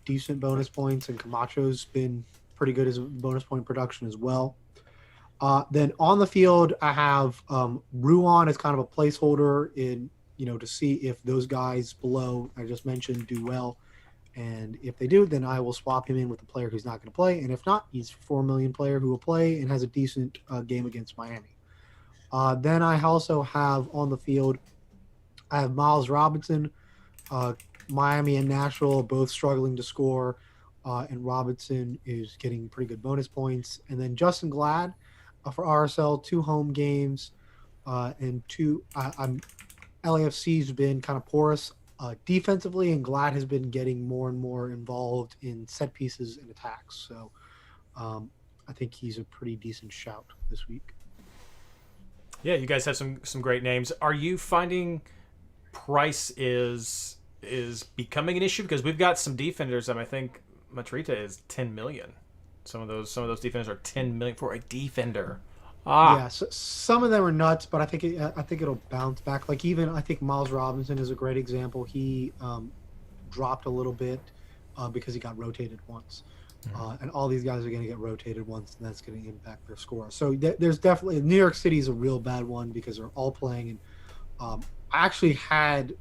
decent bonus points, and Camacho's been pretty good as a bonus point production as well. Then on the field, I have Ruan as kind of a placeholder to see if those guys below I just mentioned do well. And if they do, then I will swap him in with the player who's not going to play. And if not, he's a 4 million player who will play and has a decent game against Miami. Then I also have on the field, I have Miles Robinson. Miami and Nashville are both struggling to score, and Robinson is getting pretty good bonus points. And then Justin Glad for RSL, 2 home games, and LAFC's been kind of porous defensively, and Glad has been getting more and more involved in set pieces and attacks. So I think he's a pretty decent shout this week. Yeah, you guys have some great names. Are you finding price is becoming an issue? Because we've got some defenders. I think Matrita is 10 million. Some of those defenders are 10 million for a defender. Yeah, so some of them are nuts, but I think it'll bounce back. Like even I think Miles Robinson is a great example. He dropped a little bit because he got rotated once, and all these guys are going to get rotated once, and that's going to impact their score. So there's definitely New York City is a real bad one because they're all playing. And I actually had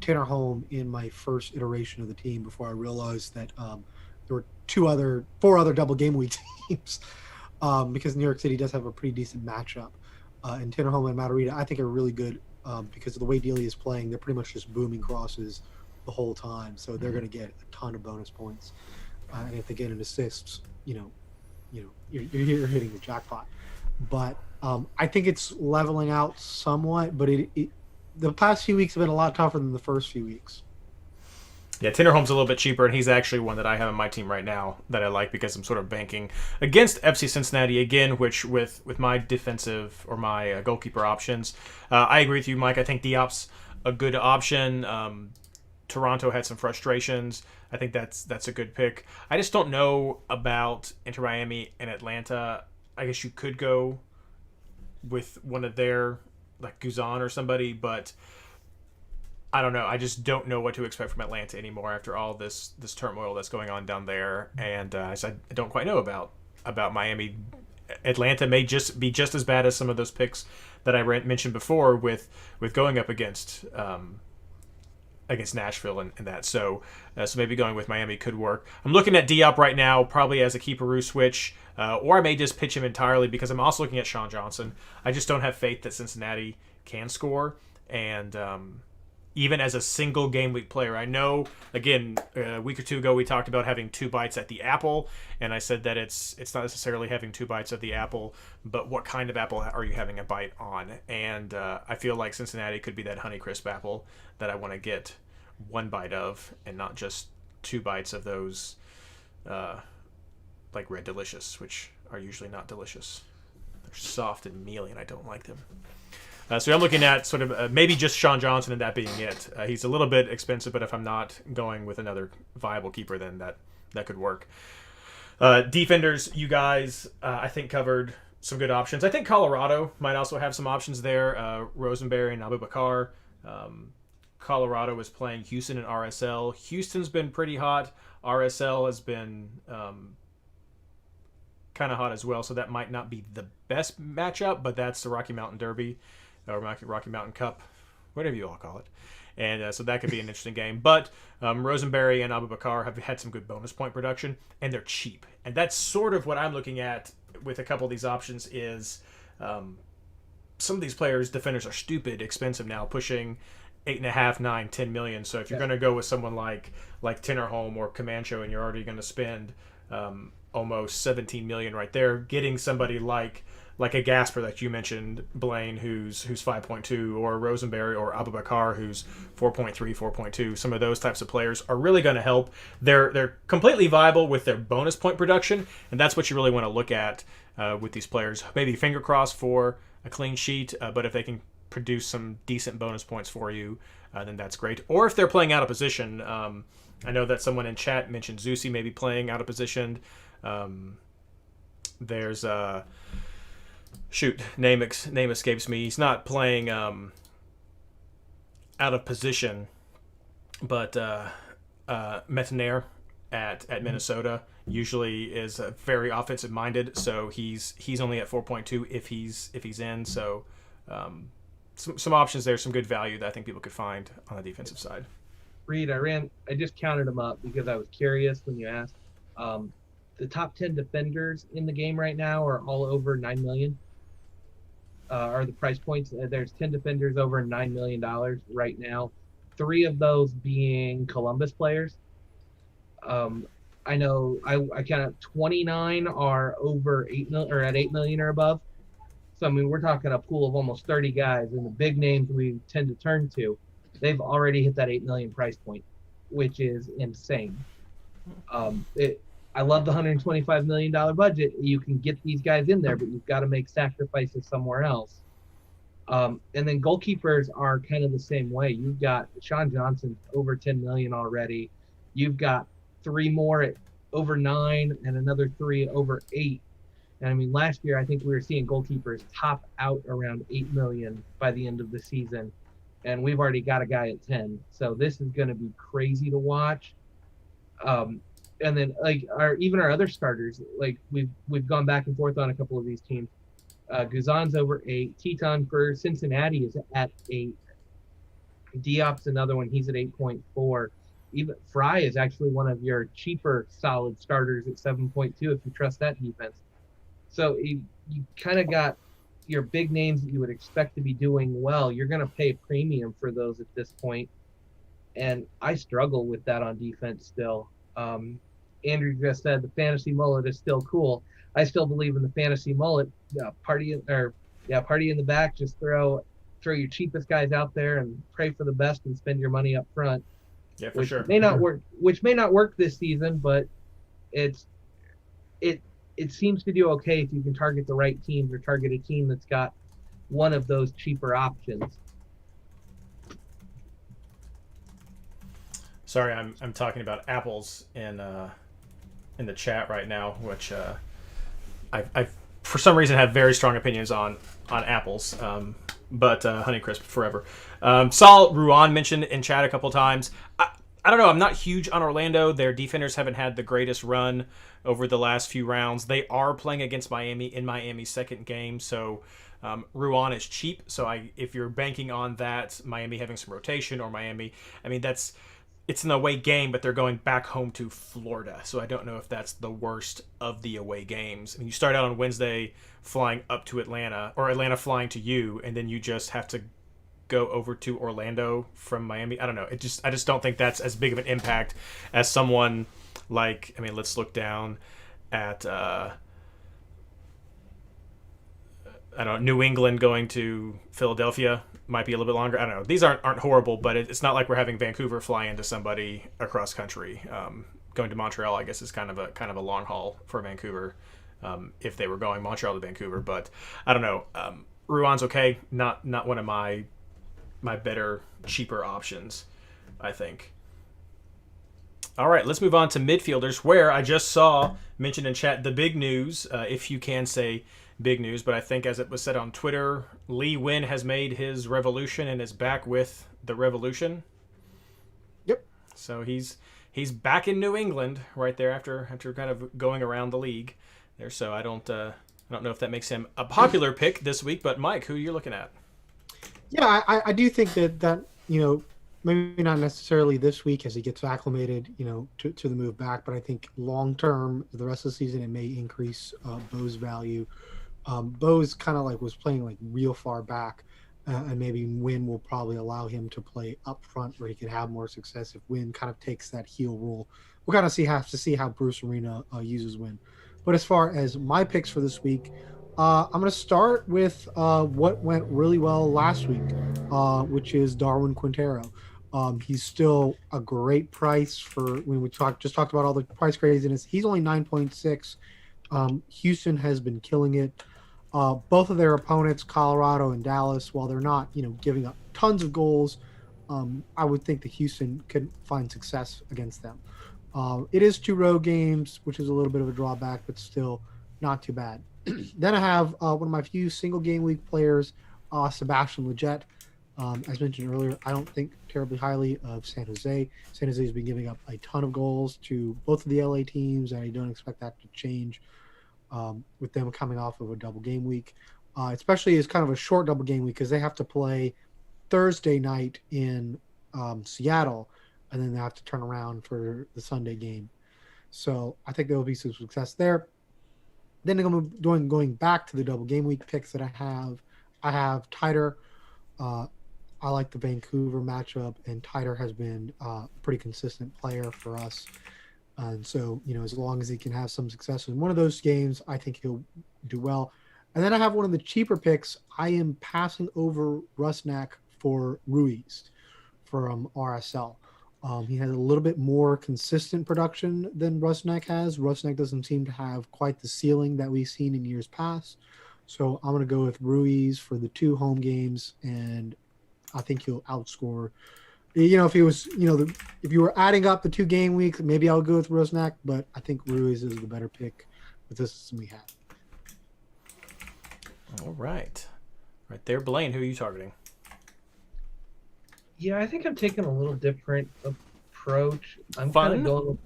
Tanner Holm in my first iteration of the team before I realized that there were 4 other double game week teams. Because New York City does have a pretty decent matchup. And Tanner Holm and Matarrita, I think, are really good because of the way Dealey is playing. They're pretty much just booming crosses the whole time. So they're going to get a ton of bonus points. And if they get an assist, you're hitting the jackpot. But I think it's leveling out somewhat. But the past few weeks have been a lot tougher than the first few weeks. Yeah, Tanner Holm's a little bit cheaper, and he's actually one that I have on my team right now that I like because I'm sort of banking against FC Cincinnati again, which with my defensive or my goalkeeper options. I agree with you, Mike. I think Diop's a good option. Toronto had some frustrations. I think that's a good pick. I just don't know about Inter Miami and Atlanta. I guess you could go with one of their, like Guzan or somebody, but I don't know. I just don't know what to expect from Atlanta anymore after all this turmoil that's going on down there, and so I don't quite know about Miami. Atlanta may just be just as bad as some of those picks that I mentioned before with going up against Nashville and that. So maybe going with Miami could work. I'm looking at Diop right now, probably as a keeperoo switch, or I may just pitch him entirely because I'm also looking at Sean Johnson. I just don't have faith that Cincinnati can score, and even as a single game week player. I know, again, a week or two ago we talked about having 2 bites at the apple, and I said that it's not necessarily having 2 bites of the apple, but what kind of apple are you having a bite on? And I feel like Cincinnati could be that Honeycrisp apple that I want to get 1 bite of and not just 2 bites of those like Red Delicious, which are usually not delicious. They're soft and mealy, and I don't like them. So I'm looking at sort of maybe just Sean Johnson and that being it. He's a little bit expensive, but if I'm not going with another viable keeper, then that could work. Defenders, you guys, I think covered some good options. I think Colorado might also have some options there. Rosenberry and Abubakar. Colorado is playing Houston and RSL. Houston's been pretty hot. RSL has been kind of hot as well, so that might not be the best matchup, but that's the Rocky Mountain Derby, or Rocky Mountain Cup, whatever you all call it. And so that could be an interesting game. But Rosenberry and Abubakar have had some good bonus point production, and they're cheap. And that's sort of what I'm looking at with a couple of these options is some of these players, defenders, are stupid expensive now, pushing 8.5, 9, 10 million. So if you're going to go with someone like Tinnerholm or Camacho, and you're already going to spend almost 17 million right there, getting somebody like a Gasper that you mentioned, Blaine, who's 5.2, or Rosenberry or Abubakar, who's 4.3, 4.2. Some of those types of players are really going to help. They're completely viable with their bonus point production, and that's what you really want to look at with these players. Maybe finger crossed for a clean sheet, but if they can produce some decent bonus points for you, then that's great. Or if they're playing out of position, I know that someone in chat mentioned Zusi maybe playing out of position. There's name escapes me. He's not playing out of position, but Metaner at Minnesota usually is very offensive minded, so he's only at 4.2 if he's in. So some options there, some good value that I think people could find on the defensive side. Reed, I just counted them up because I was curious when you asked. The top 10 defenders in the game right now are all over 9 million. Are the price points. There's 10 defenders over $9 million right now. 3 of those being Columbus players. I know I count up 29 are over 8 million or at 8 million or above. So I mean, we're talking a pool of almost 30 guys, and the big names we tend to turn to, they've already hit that 8 million price point, which is insane. I love the $125 million budget. You can get these guys in there, but you've got to make sacrifices somewhere else. And then goalkeepers are kind of the same way. You've got Sean Johnson over 10 million already. You've got 3 more at over 9 and another 3 over 8. And I mean, last year, I think we were seeing goalkeepers top out around 8 million by the end of the season. And we've already got a guy at 10. So this is going to be crazy to watch. And then like our other starters, like we've gone back and forth on a couple of these teams. Guzan's over 8. Teton for Cincinnati is at 8. Diop's another one. He's at 8.4. Even Fry is actually one of your cheaper solid starters at 7.2 if you trust that defense. So you kind of got your big names that you would expect to be doing well. You're going to pay a premium for those at this point. And I struggle with that on defense still. Andrew just said the fantasy mullet is still cool. I still believe in the fantasy mullet. Party in the back. Just throw your cheapest guys out there and pray for the best and spend your money up front. Yeah, for sure. May not work. Which may not work this season, but it seems to do okay if you can target the right teams or target a team that's got one of those cheaper options. Sorry, I'm talking about apples in the chat right now, which I for some reason have very strong opinions on apples, but Honeycrisp forever. Saul Ruan mentioned in chat a couple times. I don't know. I'm not huge on Orlando. Their defenders haven't had the greatest run over the last few rounds. They are playing against Miami in Miami's second game, so Ruan is cheap. So if you're banking on that, Miami having some rotation or Miami, I mean it's an away game, but they're going back home to Florida. So I don't know if that's the worst of the away games. I mean, you start out on Wednesday flying up to Atlanta, or Atlanta flying to you, and then you just have to go over to Orlando from Miami. I don't know. I just don't think that's as big of an impact as someone like, I mean, let's look down at I don't know, New England going to Philadelphia might be a little bit longer. I don't know. These aren't horrible, but it's not like we're having Vancouver fly into somebody across country. Going to Montreal, I guess, is kind of a long haul for Vancouver. if they were going Montreal to Vancouver. But I don't know. Ruan's okay. Not one of my better, cheaper options, I think. All right, let's move on to midfielders, where I just saw mentioned in chat the big news, if you can say big news, but I think as it was said on Twitter, Lee Win has made his revolution and is back with the Revolution. Yep. So he's back in New England right there after kind of going around the league there. So I don't know if that makes him a popular pick this week, but Mike, who you're looking at? Yeah, I do think that maybe not necessarily this week as he gets acclimated, to the move back, but I think long term, the rest of the season, it may increase Bo's value. Bo's kind of like was playing like real far back, and maybe Win will probably allow him to play up front where he can have more success if Win kind of takes that heel role. We'll kind of have to see how Bruce Arena uses Win. But as far as my picks for this week, I'm going to start with what went really well last week, which is Darwin Quintero. He's still a great price for when we talked about all the price craziness. He's only 9.6. Houston has been killing it. Both of their opponents, Colorado and Dallas, while they're not, giving up tons of goals, I would think that Houston could find success against them. It is 2 road games, which is a little bit of a drawback, but still not too bad. Then I have one of my few single game week players, Sebastian Lletget. As mentioned earlier, I don't think terribly highly of San Jose. San Jose has been giving up a ton of goals to both of the LA teams, and I don't expect that to change with them coming off of a double game week, especially as kind of a short double game week because they have to play Thursday night in Seattle, and then they have to turn around for the Sunday game. So I think there will be some success there. Then going back to the double game week picks that I have Tighter. I like the Vancouver matchup, and Tighter has been a pretty consistent player for us. And so, as long as he can have some success in one of those games, I think he'll do well. And then I have one of the cheaper picks. I am passing over Rusnak for Ruiz from RSL. He has a little bit more consistent production than Rusnak has. Rusnak doesn't seem to have quite the ceiling that we've seen in years past. So I'm going to go with Ruiz for the 2 home games, and I think he'll outscore. If he was, if you were adding up the 2 game weeks, maybe I'll go with Rusnak, but I think Ruiz is the better pick with this system we have. All right. Right there, Blaine, who are you targeting? Yeah, I think I'm taking a little different approach. I'm kind of going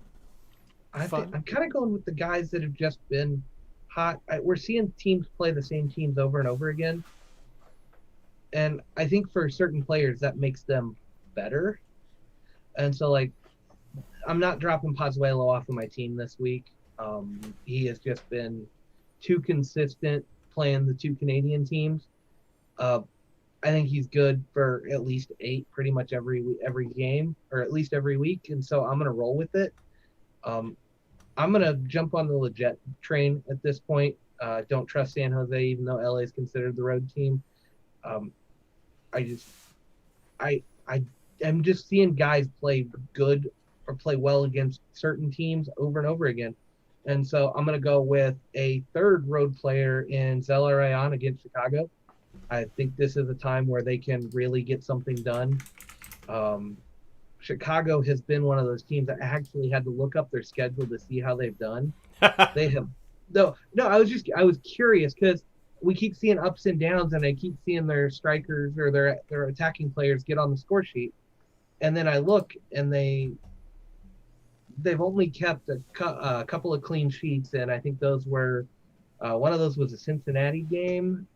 with the guys that have just been hot. We're seeing teams play the same teams over and over again. And I think for certain players that makes them better. And so I'm not dropping Pozuelo off of my team this week. He has just been too consistent playing the 2 Canadian teams. I think he's good for at least 8 pretty much every game, or at least every week, and so I'm going to roll with it. I'm going to jump on the Lletget train at this point. Don't trust San Jose, even though LA is considered the road team. I'm just seeing guys play good or play well against certain teams over and over again. And so I'm going to go with a third road player in Zelarayan against Chicago. I think this is a time where they can really get something done. Chicago has been one of those teams that actually had to look up their schedule to see how they've done. They have I was curious because we keep seeing ups and downs, and I keep seeing their strikers or their attacking players get on the score sheet, and then I look and they've only kept a couple of clean sheets, and I think those were one of those was a Cincinnati game,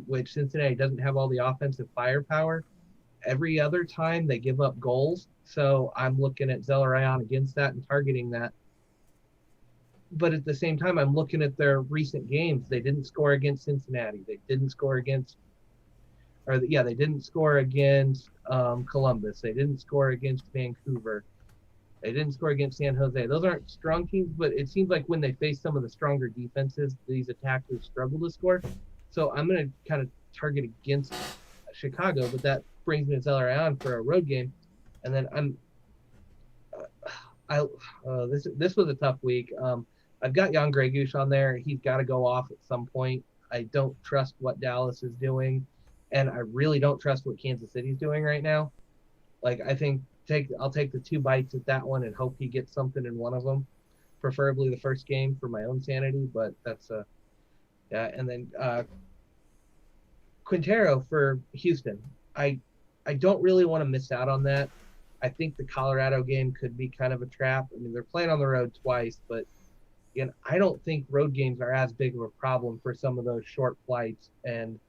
which Cincinnati doesn't have all the offensive firepower. Every other time they give up goals, so I'm looking at Zelarayan against that and targeting that. But at the same time, I'm looking at their recent games. They didn't score against Cincinnati. They didn't score against Columbus. They didn't score against Vancouver. They didn't score against San Jose. Those aren't strong teams, but it seems like when they face some of the stronger defenses, these attackers struggle to score. So I'm going to kind of target against Chicago, but that brings me to Zelarayan for a road game. And then this was a tough week. I've got Jan Gregush on there. He's got to go off at some point. I don't trust what Dallas is doing, and I really don't trust what Kansas City's doing right now. Like, I think I'll take the 2 bites at that one and hope he gets something in one of them, preferably the first game for my own sanity. But that's yeah. And then Quintero for Houston. I don't really want to miss out on that. I think the Colorado game could be kind of a trap. I mean, they're playing on the road twice, but again, I don't think road games are as big of a problem for some of those short flights. And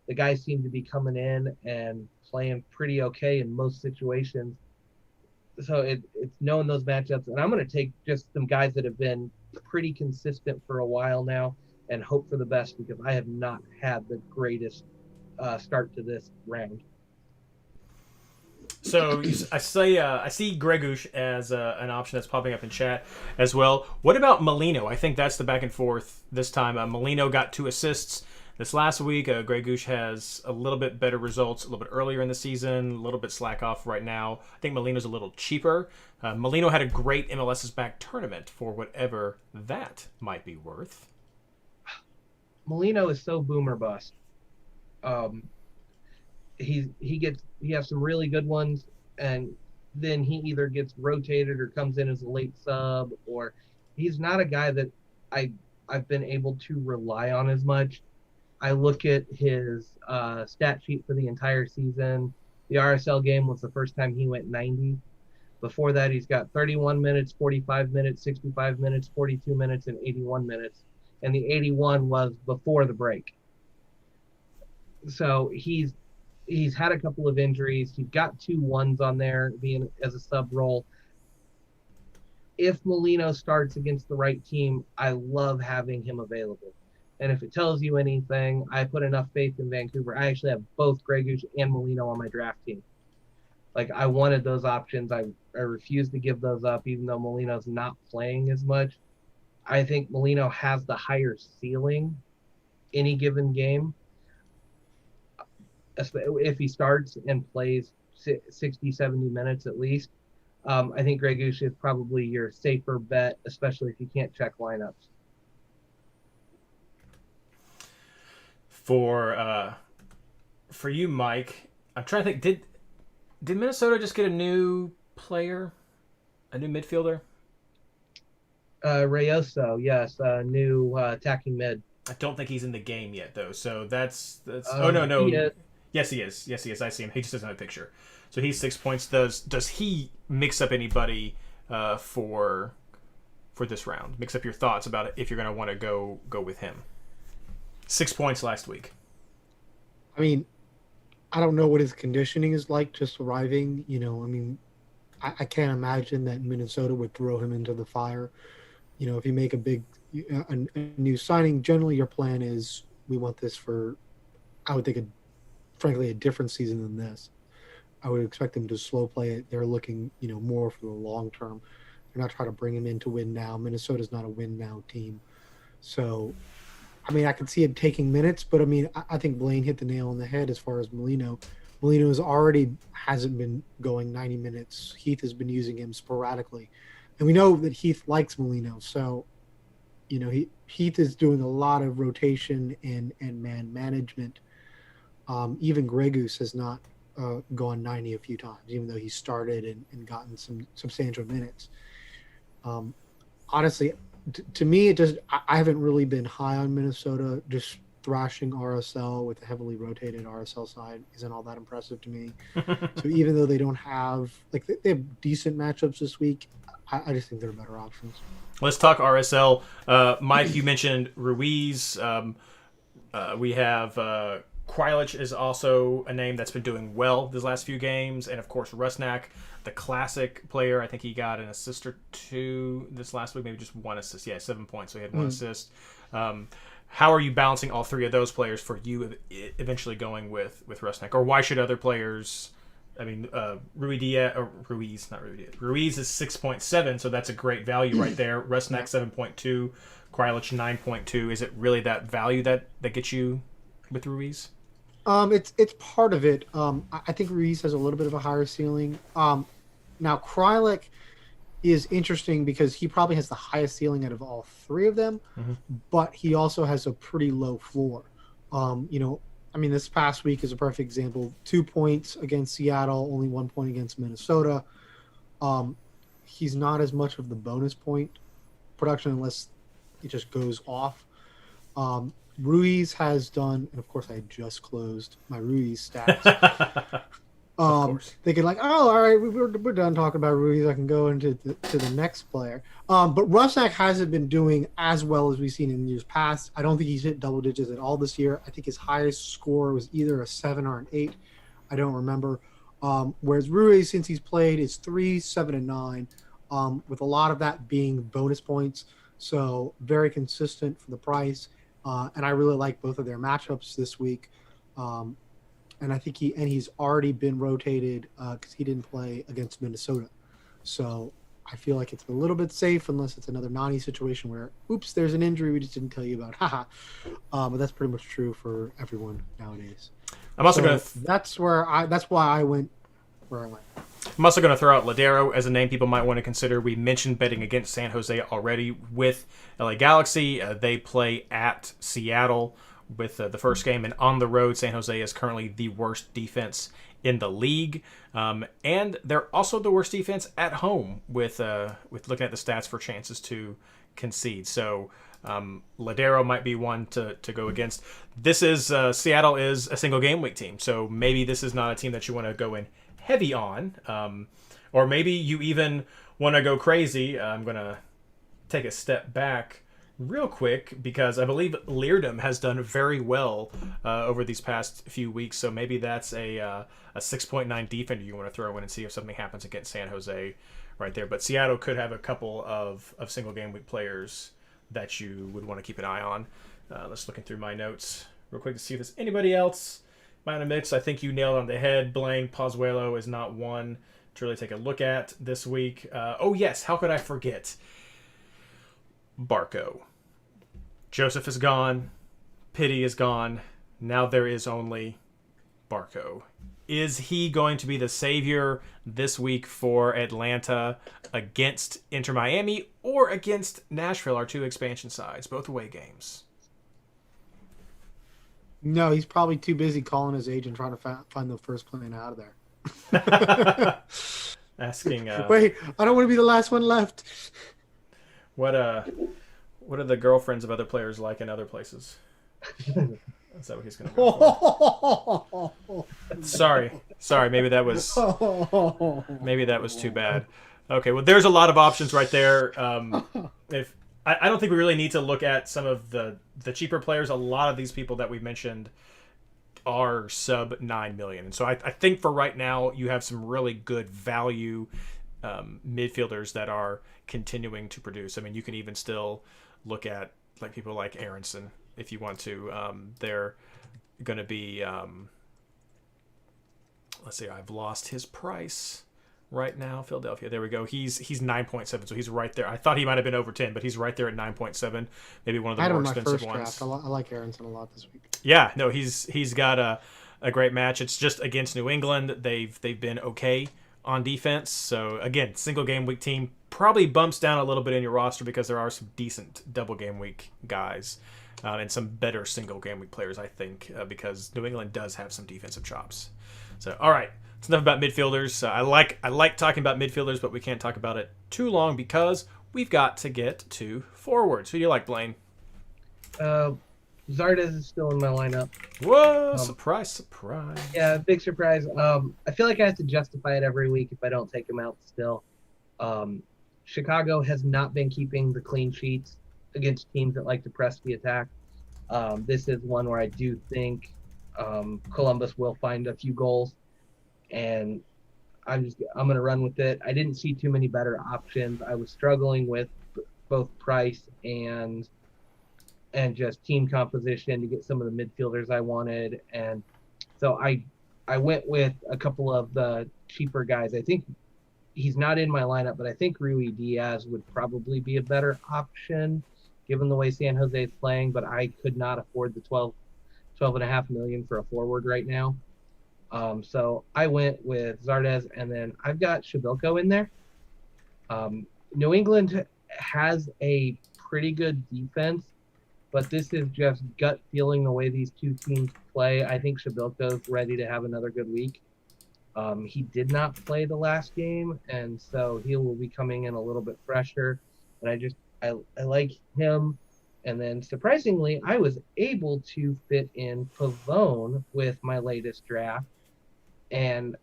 the guys seem to be coming in and playing pretty okay in most situations. So it's knowing those matchups. And I'm going to take just some guys that have been pretty consistent for a while now and hope for the best, because I have not had the greatest start to this round. So I see Gregush as an option that's popping up in chat as well. What about Molino? I think that's the back and forth this time. Molino got 2 assists this last week. Gregush has a little bit better results a little bit earlier in the season, a little bit slack off right now. I think Molino's a little cheaper. Molino had a great MLS's back tournament for whatever that might be worth. Molino is so boomer bust. He has some really good ones, and then he either gets rotated or comes in as a late sub, or he's not a guy that I've been able to rely on as much. I look at his stat sheet for the entire season. The RSL game was the first time he went 90. Before that, he's got 31 minutes, 45 minutes, 65 minutes, 42 minutes, and 81 minutes. And the 81 was before the break. So he's had a couple of injuries. He's got 2 ones on there being as a sub role. If Molino starts against the right team, I love having him available. And if it tells you anything, I put enough faith in Vancouver. I actually have both Gregush and Molino on my draft team. Like, I wanted those options. I refused to give those up, even though Molino's not playing as much. I think Molino has the higher ceiling any given game. If he starts and plays 60, 70 minutes at least, I think Gregush is probably your safer bet, especially if you can't check lineups. For you, Mike, I'm trying to think. Did Minnesota just get a new player, a new midfielder? Rayoso, yes, new attacking mid. I don't think he's in the game yet, though. So that's. Oh no. He Yes, he is. I see him. He just doesn't have a picture. So he's 6 points. Does he mix up anybody for this round? Mix up your thoughts about it if you're going to want to go with him. 6 points last week. I mean, I don't know what his conditioning is like just arriving. I mean, I can't imagine that Minnesota would throw him into the fire. If you make a new signing, generally your plan is we want this for, I would think, frankly, a different season than this. I would expect them to slow play it. They're looking, more for the long term. They're not trying to bring him in to win now. Minnesota's not a win now team. So, I mean, I could see him taking minutes, but I mean, I think Blaine hit the nail on the head as far as Molino. Molino hasn't been going 90 minutes. Heath has been using him sporadically. And we know that Heath likes Molino. So, Heath is doing a lot of rotation and man management. Even Gregush has not gone 90 a few times, even though he started and gotten some substantial minutes. Honestly, to me, I haven't really been high on Minnesota. Just thrashing RSL with a heavily rotated RSL side isn't all that impressive to me. So even though they don't have, they have decent matchups this week, I just think there are better options. Let's talk RSL. Mike, you mentioned Ruiz. We have Krylich is also a name that's been doing well these last few games. And, of course, Rusnak, the classic player. I think he got an assist or 2 this last week, maybe just 1 assist. Yeah, 7 points, so he had 1 assist. How are you balancing all 3 of those players for you eventually going with Rusnak? Or why should other players... I mean, Ruiz is 6.7, so that's a great value right there. Rusnak 7.2, Krylich 9.2. Is it really that value that gets you with Ruiz? It's part of it. I think Ruiz has a little bit of a higher ceiling. Now Krylich, is interesting because he probably has the highest ceiling out of all three of them, but he also has a pretty low floor. I mean, this past week is a perfect example. 2 points against Seattle, only 1 point against Minnesota. He's not as much of the bonus point production unless it just goes off. Ruiz has done, and of course I just closed my Ruiz stats. Thinking like, oh, all right, we're done talking about Ruiz. I can go into the next player. But Rusnak hasn't been doing as well as we've seen in years past. I don't think he's hit double digits at all this year. I think his highest score was either a 7 or an 8. I don't remember. Whereas Ruiz, since he's played, is 3, 7, and 9, with a lot of that being bonus points. So very consistent for the price. And I really like both of their matchups this week. And I think he's already been rotated because he didn't play against Minnesota. So I feel like it's a little bit safe unless it's another Nani situation where, oops, there's an injury we just didn't tell you about. Haha. But that's pretty much true for everyone nowadays. I'm also going to. That's why I went where I went. I'm also going to throw out Ladero as a name people might want to consider. We mentioned betting against San Jose already with LA Galaxy. They play at Seattle with the first game, and on the road, San Jose is currently the worst defense in the league, and they're also the worst defense at home with looking at the stats for chances to concede. So Ladero might be one to go against. This is Seattle is a single game week team, so maybe this is not a team that you want to go in heavy on, or maybe you even want to go crazy. I'm going to take a step back real quick because I believe Leardom has done very well over these past few weeks, so maybe that's a 6.9 defender you want to throw in and see if something happens against San Jose right there. But Seattle could have a couple of single game week players that you would want to keep an eye on. Let's looking through my notes real quick to see if there's anybody else in the mix. I think you nailed on the head. Blaine Pozuelo is not one to really take a look at this week. Oh yes, how could I forget? Barco. Joseph is gone. Pity is gone. Now there is only Barco. Is he going to be the savior this week for Atlanta against Inter Miami or against Nashville, our two expansion sides, both away games? No, he's probably too busy calling his agent trying to find the first plane out of there. Asking. Wait, I don't want to be the last one left. What are the girlfriends of other players like in other places? Is that what he's going to go for? Sorry. Maybe that was too bad. Okay, well, there's a lot of options right there. If I don't think we really need to look at some of the cheaper players. A lot of these people that we mentioned are sub 9 million, and so I think for right now you have some really good value midfielders that are continuing to produce. I mean, you can even still look at like people like Aronson if you want to. They're going to be let's see, I've lost his price right now. Philadelphia, there we go. He's 9.7, so he's right there. I thought he might have been over 10, but he's right there at 9.7. Maybe one of the more expensive ones. I like Aronson a lot this week. Yeah, no, he's got a great match. It's just against New England. They've been okay on defense. So again, single game week team probably bumps down a little bit in your roster because there are some decent double game week guys and some better single game week players, I think, because New England does have some defensive chops. So all right, it's enough about midfielders. I like talking about midfielders, but we can't talk about it too long because we've got to get to forwards. Who do you like, Blaine? Zardes is still in my lineup. Whoa! Surprise! Yeah, big surprise. I feel like I have to justify it every week if I don't take him out still. Chicago has not been keeping the clean sheets against teams that like to press the attack. This is one where I do think Columbus will find a few goals, and I'm going to run with it. I didn't see too many better options. I was struggling with both price and just team composition to get some of the midfielders I wanted. And so I went with a couple of the cheaper guys. I think he's not in my lineup, but I think Rui Diaz would probably be a better option given the way San Jose is playing, but I could not afford the 12.5 million for a forward right now. So I went with Zardes, and then I've got Shabilko in there. New England has a pretty good defense, but this is just gut feeling the way these two teams play. I think Shabilko's ready to have another good week. He did not play the last game, and so he will be coming in a little bit fresher. And I like him. And then surprisingly, I was able to fit in Pavone with my latest draft. And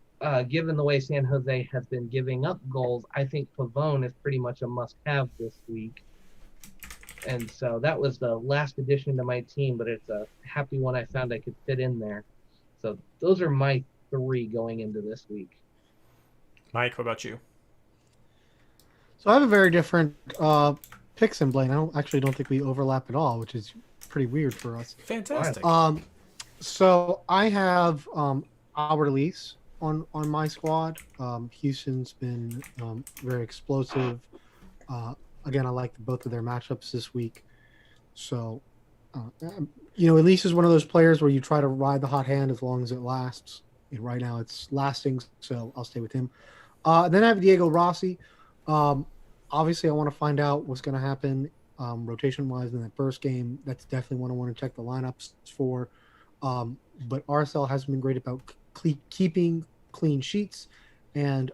given the way San Jose has been giving up goals, I think Pavone is pretty much a must-have this week. And so that was the last addition to my team, but it's a happy one I found I could fit in there. So those are my three going into this week. Mike, what about you? So I have a very different picks in Blaine. I don't think we overlap at all, which is pretty weird for us. Fantastic. So I have our release on my squad. Houston's been very explosive. Again, I like both of their matchups this week. So, Elise is one of those players where you try to ride the hot hand as long as it lasts. And right now it's lasting, so I'll stay with him. Then I have Diego Rossi. Obviously, I want to find out what's going to happen rotation-wise in that first game. That's definitely one I want to check the lineups for. But RSL hasn't been great about keeping clean sheets. And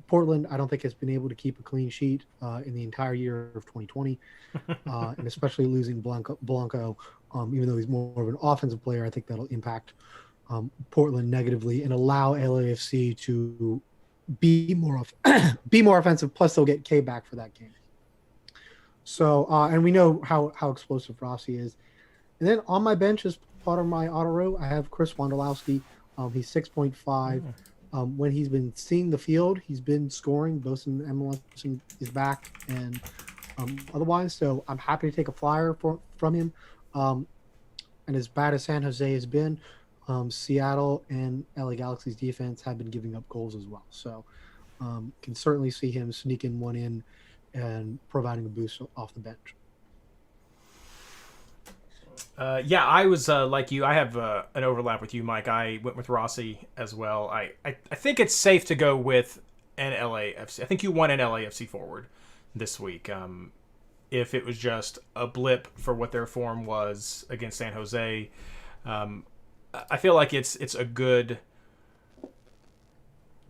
Portland, I don't think has been able to keep a clean sheet in the entire year of 2020, and especially losing Blanco, even though he's more of an offensive player, I think that'll impact Portland negatively and allow LAFC to be more offensive. Plus, they'll get K back for that game. So, and we know how explosive Rossi is. And then on my bench as part of my auto row, I have Chris Wondolowski. He's 6.5. When he's been seeing the field, he's been scoring. Both in MLS is back and otherwise. So I'm happy to take a flyer from him. And as bad as San Jose has been, Seattle and LA Galaxy's defense have been giving up goals as well. So can certainly see him sneaking one in and providing a boost off the bench. Yeah, I was like you. I have an overlap with you, Mike. I went with Rossi as well. I think it's safe to go with an LAFC. I think you want an LAFC forward this week. If it was just a blip for what their form was against San Jose, I feel like it's a good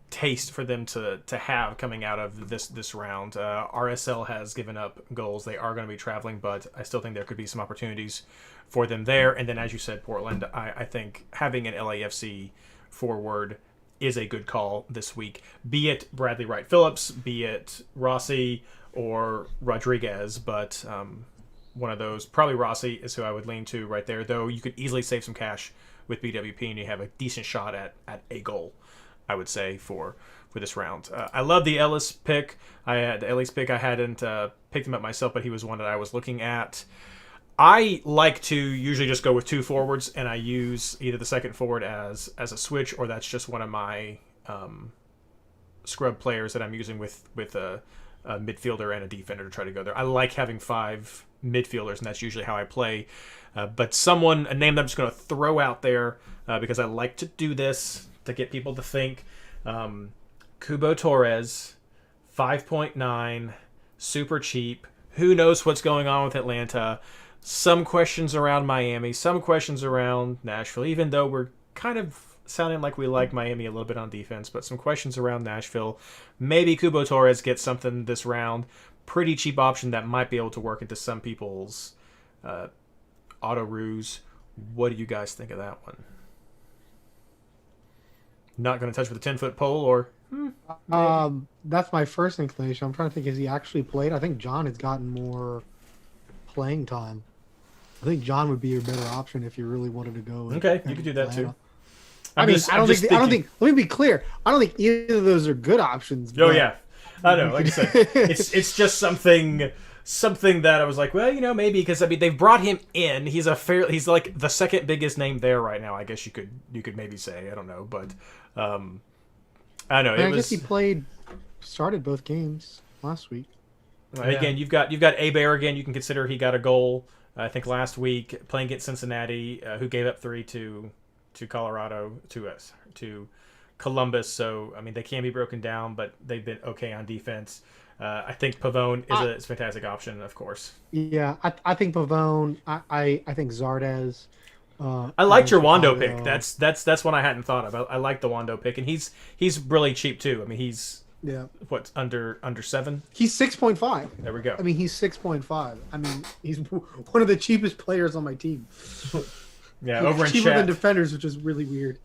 taste for them to have coming out of this round. RSL has given up goals. They are going to be traveling, but I still think there could be some opportunities for them there. And then, as you said, Portland, I think having an LAFC forward is a good call this week, be it Bradley Wright Phillips, be it Rossi or Rodriguez, but one of those, probably Rossi is who I would lean to right there, though you could easily save some cash with BWP and you have a decent shot at a goal, I would say, for this round. I love the Ellis pick. I hadn't picked him up myself, but he was one that I was looking at. I like to usually just go with two forwards, and I use either the second forward as a switch, or that's just one of my scrub players that I'm using with a midfielder and a defender to try to go there. I like having 5 midfielders, and that's usually how I play. But a name that I'm just going to throw out there because I like to do this to get people to think. Kubo Torres, 5.9, super cheap. Who knows what's going on with Atlanta? Some questions around Miami, some questions around Nashville, even though we're kind of sounding like we like Miami a little bit on defense, but some questions around Nashville. Maybe Kubo Torres gets something this round. Pretty cheap option that might be able to work into some people's auto ruse. What do you guys think of that one? Not going to touch with a 10-foot pole, or that's my first inclination. I'm trying to think, has he actually played? I think John has gotten more playing time. I think John would be your better option if you really wanted to go. Okay, you could do that Atlanta. too. I don't think. Let me be clear. I don't think either of those are good options. Oh yeah, I know. Like I said, it's just something that I was like, well, maybe, because they've brought him in. He's like the second biggest name there right now. I guess you could maybe say. I don't know, but I know. I guess he started both games last week. Again, you've got Abear again. You can consider he got a goal. I think last week playing against Cincinnati, who gave up 3 to Colorado to Columbus. So they can be broken down, but they've been okay on defense. I think Pavone is a fantastic option, of course. Yeah, I think Pavone. I think Zardes. I liked your Wando Chicago. pick. That's one I hadn't thought of. I like the Wando pick, and he's really cheap too. I mean, he's what under 7. He's 6.5. There we go. I mean, he's 6.5. I mean, he's one of the cheapest players on my team. Yeah, over in cheaper chat. than defenders, which is really weird.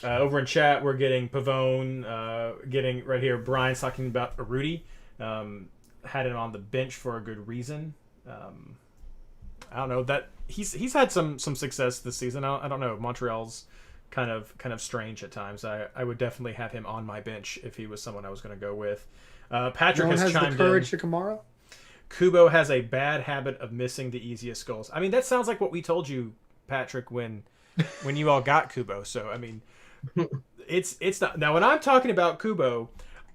Over in chat, we're getting Pavone. Getting right here. Brian's talking about Urruti. Had him on the bench for a good reason. I don't know that he's had some success this season. I don't know. Montreal's kind of strange at times. I would definitely have him on my bench if he was someone I was going to go with. Patrick has chimed the courage in. to Kamara. Kubo has a bad habit of missing the easiest goals. I mean, that sounds like what we told you, Patrick, when you all got Kubo. So I mean, it's not. Now when I'm talking about Kubo,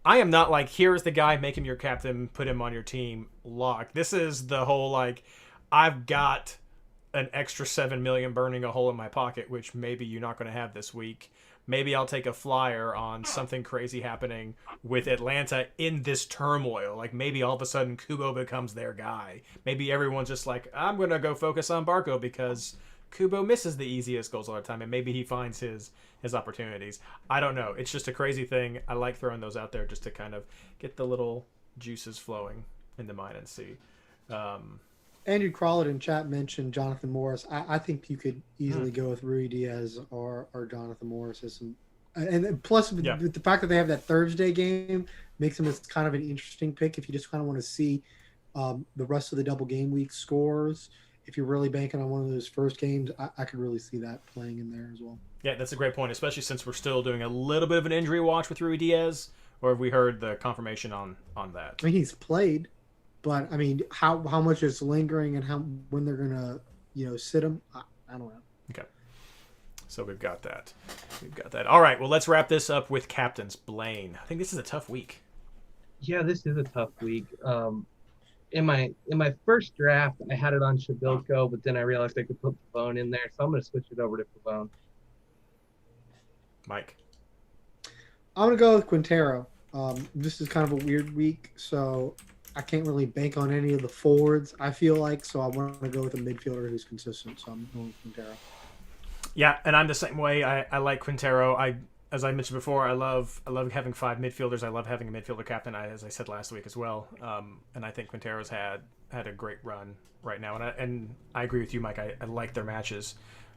I am not like, here's the guy, make him your captain, put him on your team, lock. This is the whole like, I've got an extra 7 million burning a hole in my pocket, which maybe you're not going to have this week. Maybe I'll take a flyer on something crazy happening with Atlanta in this turmoil. Like maybe all of a sudden Kubo becomes their guy. Maybe everyone's just like, I'm going to go focus on Barco because Kubo misses the easiest goals all the time, and maybe he finds his opportunities. I don't know. It's just a crazy thing. I like throwing those out there just to kind of get the little juices flowing into mine and see. Andrew Crawlett in chat mentioned Jonathan Morris. I think you could easily go with Rui Diaz or Jonathan Morris as some, and plus with the fact that they have that Thursday game makes him as kind of an interesting pick if you just kind of want to see the rest of the double game week scores. If you're really banking on one of those first games, I could really see that playing in there as well. Yeah, that's a great point, especially since we're still doing a little bit of an injury watch with Rui Diaz, or have we heard the confirmation on that? I mean, he's played, but I mean, how much is lingering and when they're gonna sit him? I don't know. Okay, so we've got that. All right, well, let's wrap this up with captains. Blaine, I think this is a tough week. Yeah, this is a tough week. In my first draft, I had it on Shabilko, but then I realized I could put Pavone in there, so I'm going to switch it over to Pavone. Mike? I'm going to go with Quintero. This is kind of a weird week, so I can't really bank on any of the forwards, I feel like, so I want to go with a midfielder who's consistent, so I'm going with Quintero. Yeah, and I'm the same way. I like Quintero. As I mentioned before, I love having 5 midfielders. I love having a midfielder captain, as I said last week as well. And I think Quintero's had a great run right now. And I agree with you, Mike. I like their matches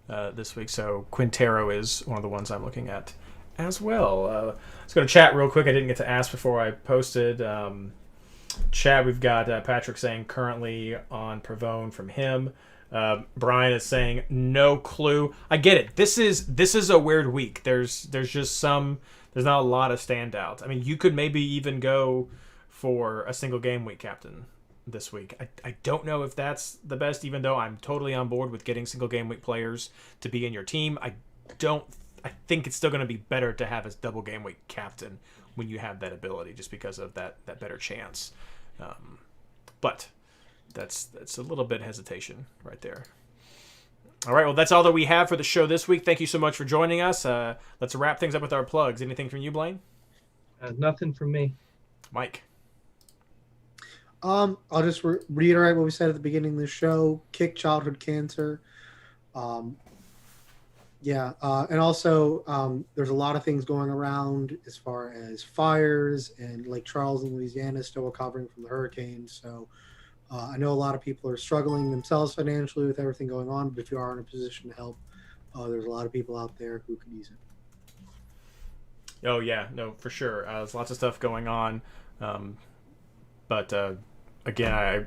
this week. So Quintero is one of the ones I'm looking at as well. Let's go to chat real quick. I didn't get to ask before I posted. Chat, we've got Patrick saying currently on Pavone from him. Brian is saying no clue. I get it. This is a weird week. There's not a lot of standouts. I mean, you could maybe even go for a single game week captain this week. I don't know if that's the best, even though I'm totally on board with getting single game week players to be in your team. I think it's still going to be better to have a double game week captain when you have that ability, just because of that better chance. But that's a little bit hesitation right there. All right, well, that's all that we have for the show this week. Thank you so much for joining us. Let's wrap things up with our plugs. Anything from you, Blaine? Nothing from me. Mike? I'll just reiterate what we said at the beginning of the show. Kick childhood cancer. And also there's a lot of things going around as far as fires, and Lake Charles in Louisiana is still recovering from the hurricane. So I know a lot of people are struggling themselves financially with everything going on, but if you are in a position to help, there's a lot of people out there who could use it. Oh, yeah. No, for sure. There's lots of stuff going on. Again,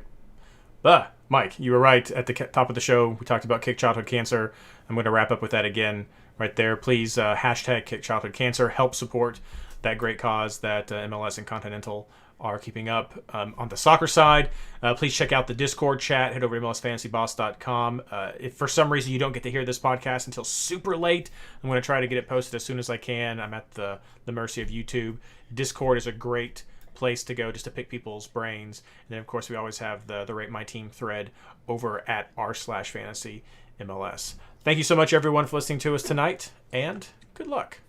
Mike, you were right at the top of the show. We talked about Kick Childhood Cancer. I'm going to wrap up with that again right there. Please hashtag Kick Childhood Cancer. Help support that great cause that MLS and Continental are keeping up. On the soccer side, please check out the Discord chat. Head over to MLSFantasyBoss.com. If for some reason you don't get to hear this podcast until super late, I'm going to try to get it posted as soon as I can. I'm at the mercy of YouTube. Discord is a great place to go just to pick people's brains. And then, of course, we always have the Rate My Team thread over at r/fantasy MLS. Thank you so much, everyone, for listening to us tonight, and good luck.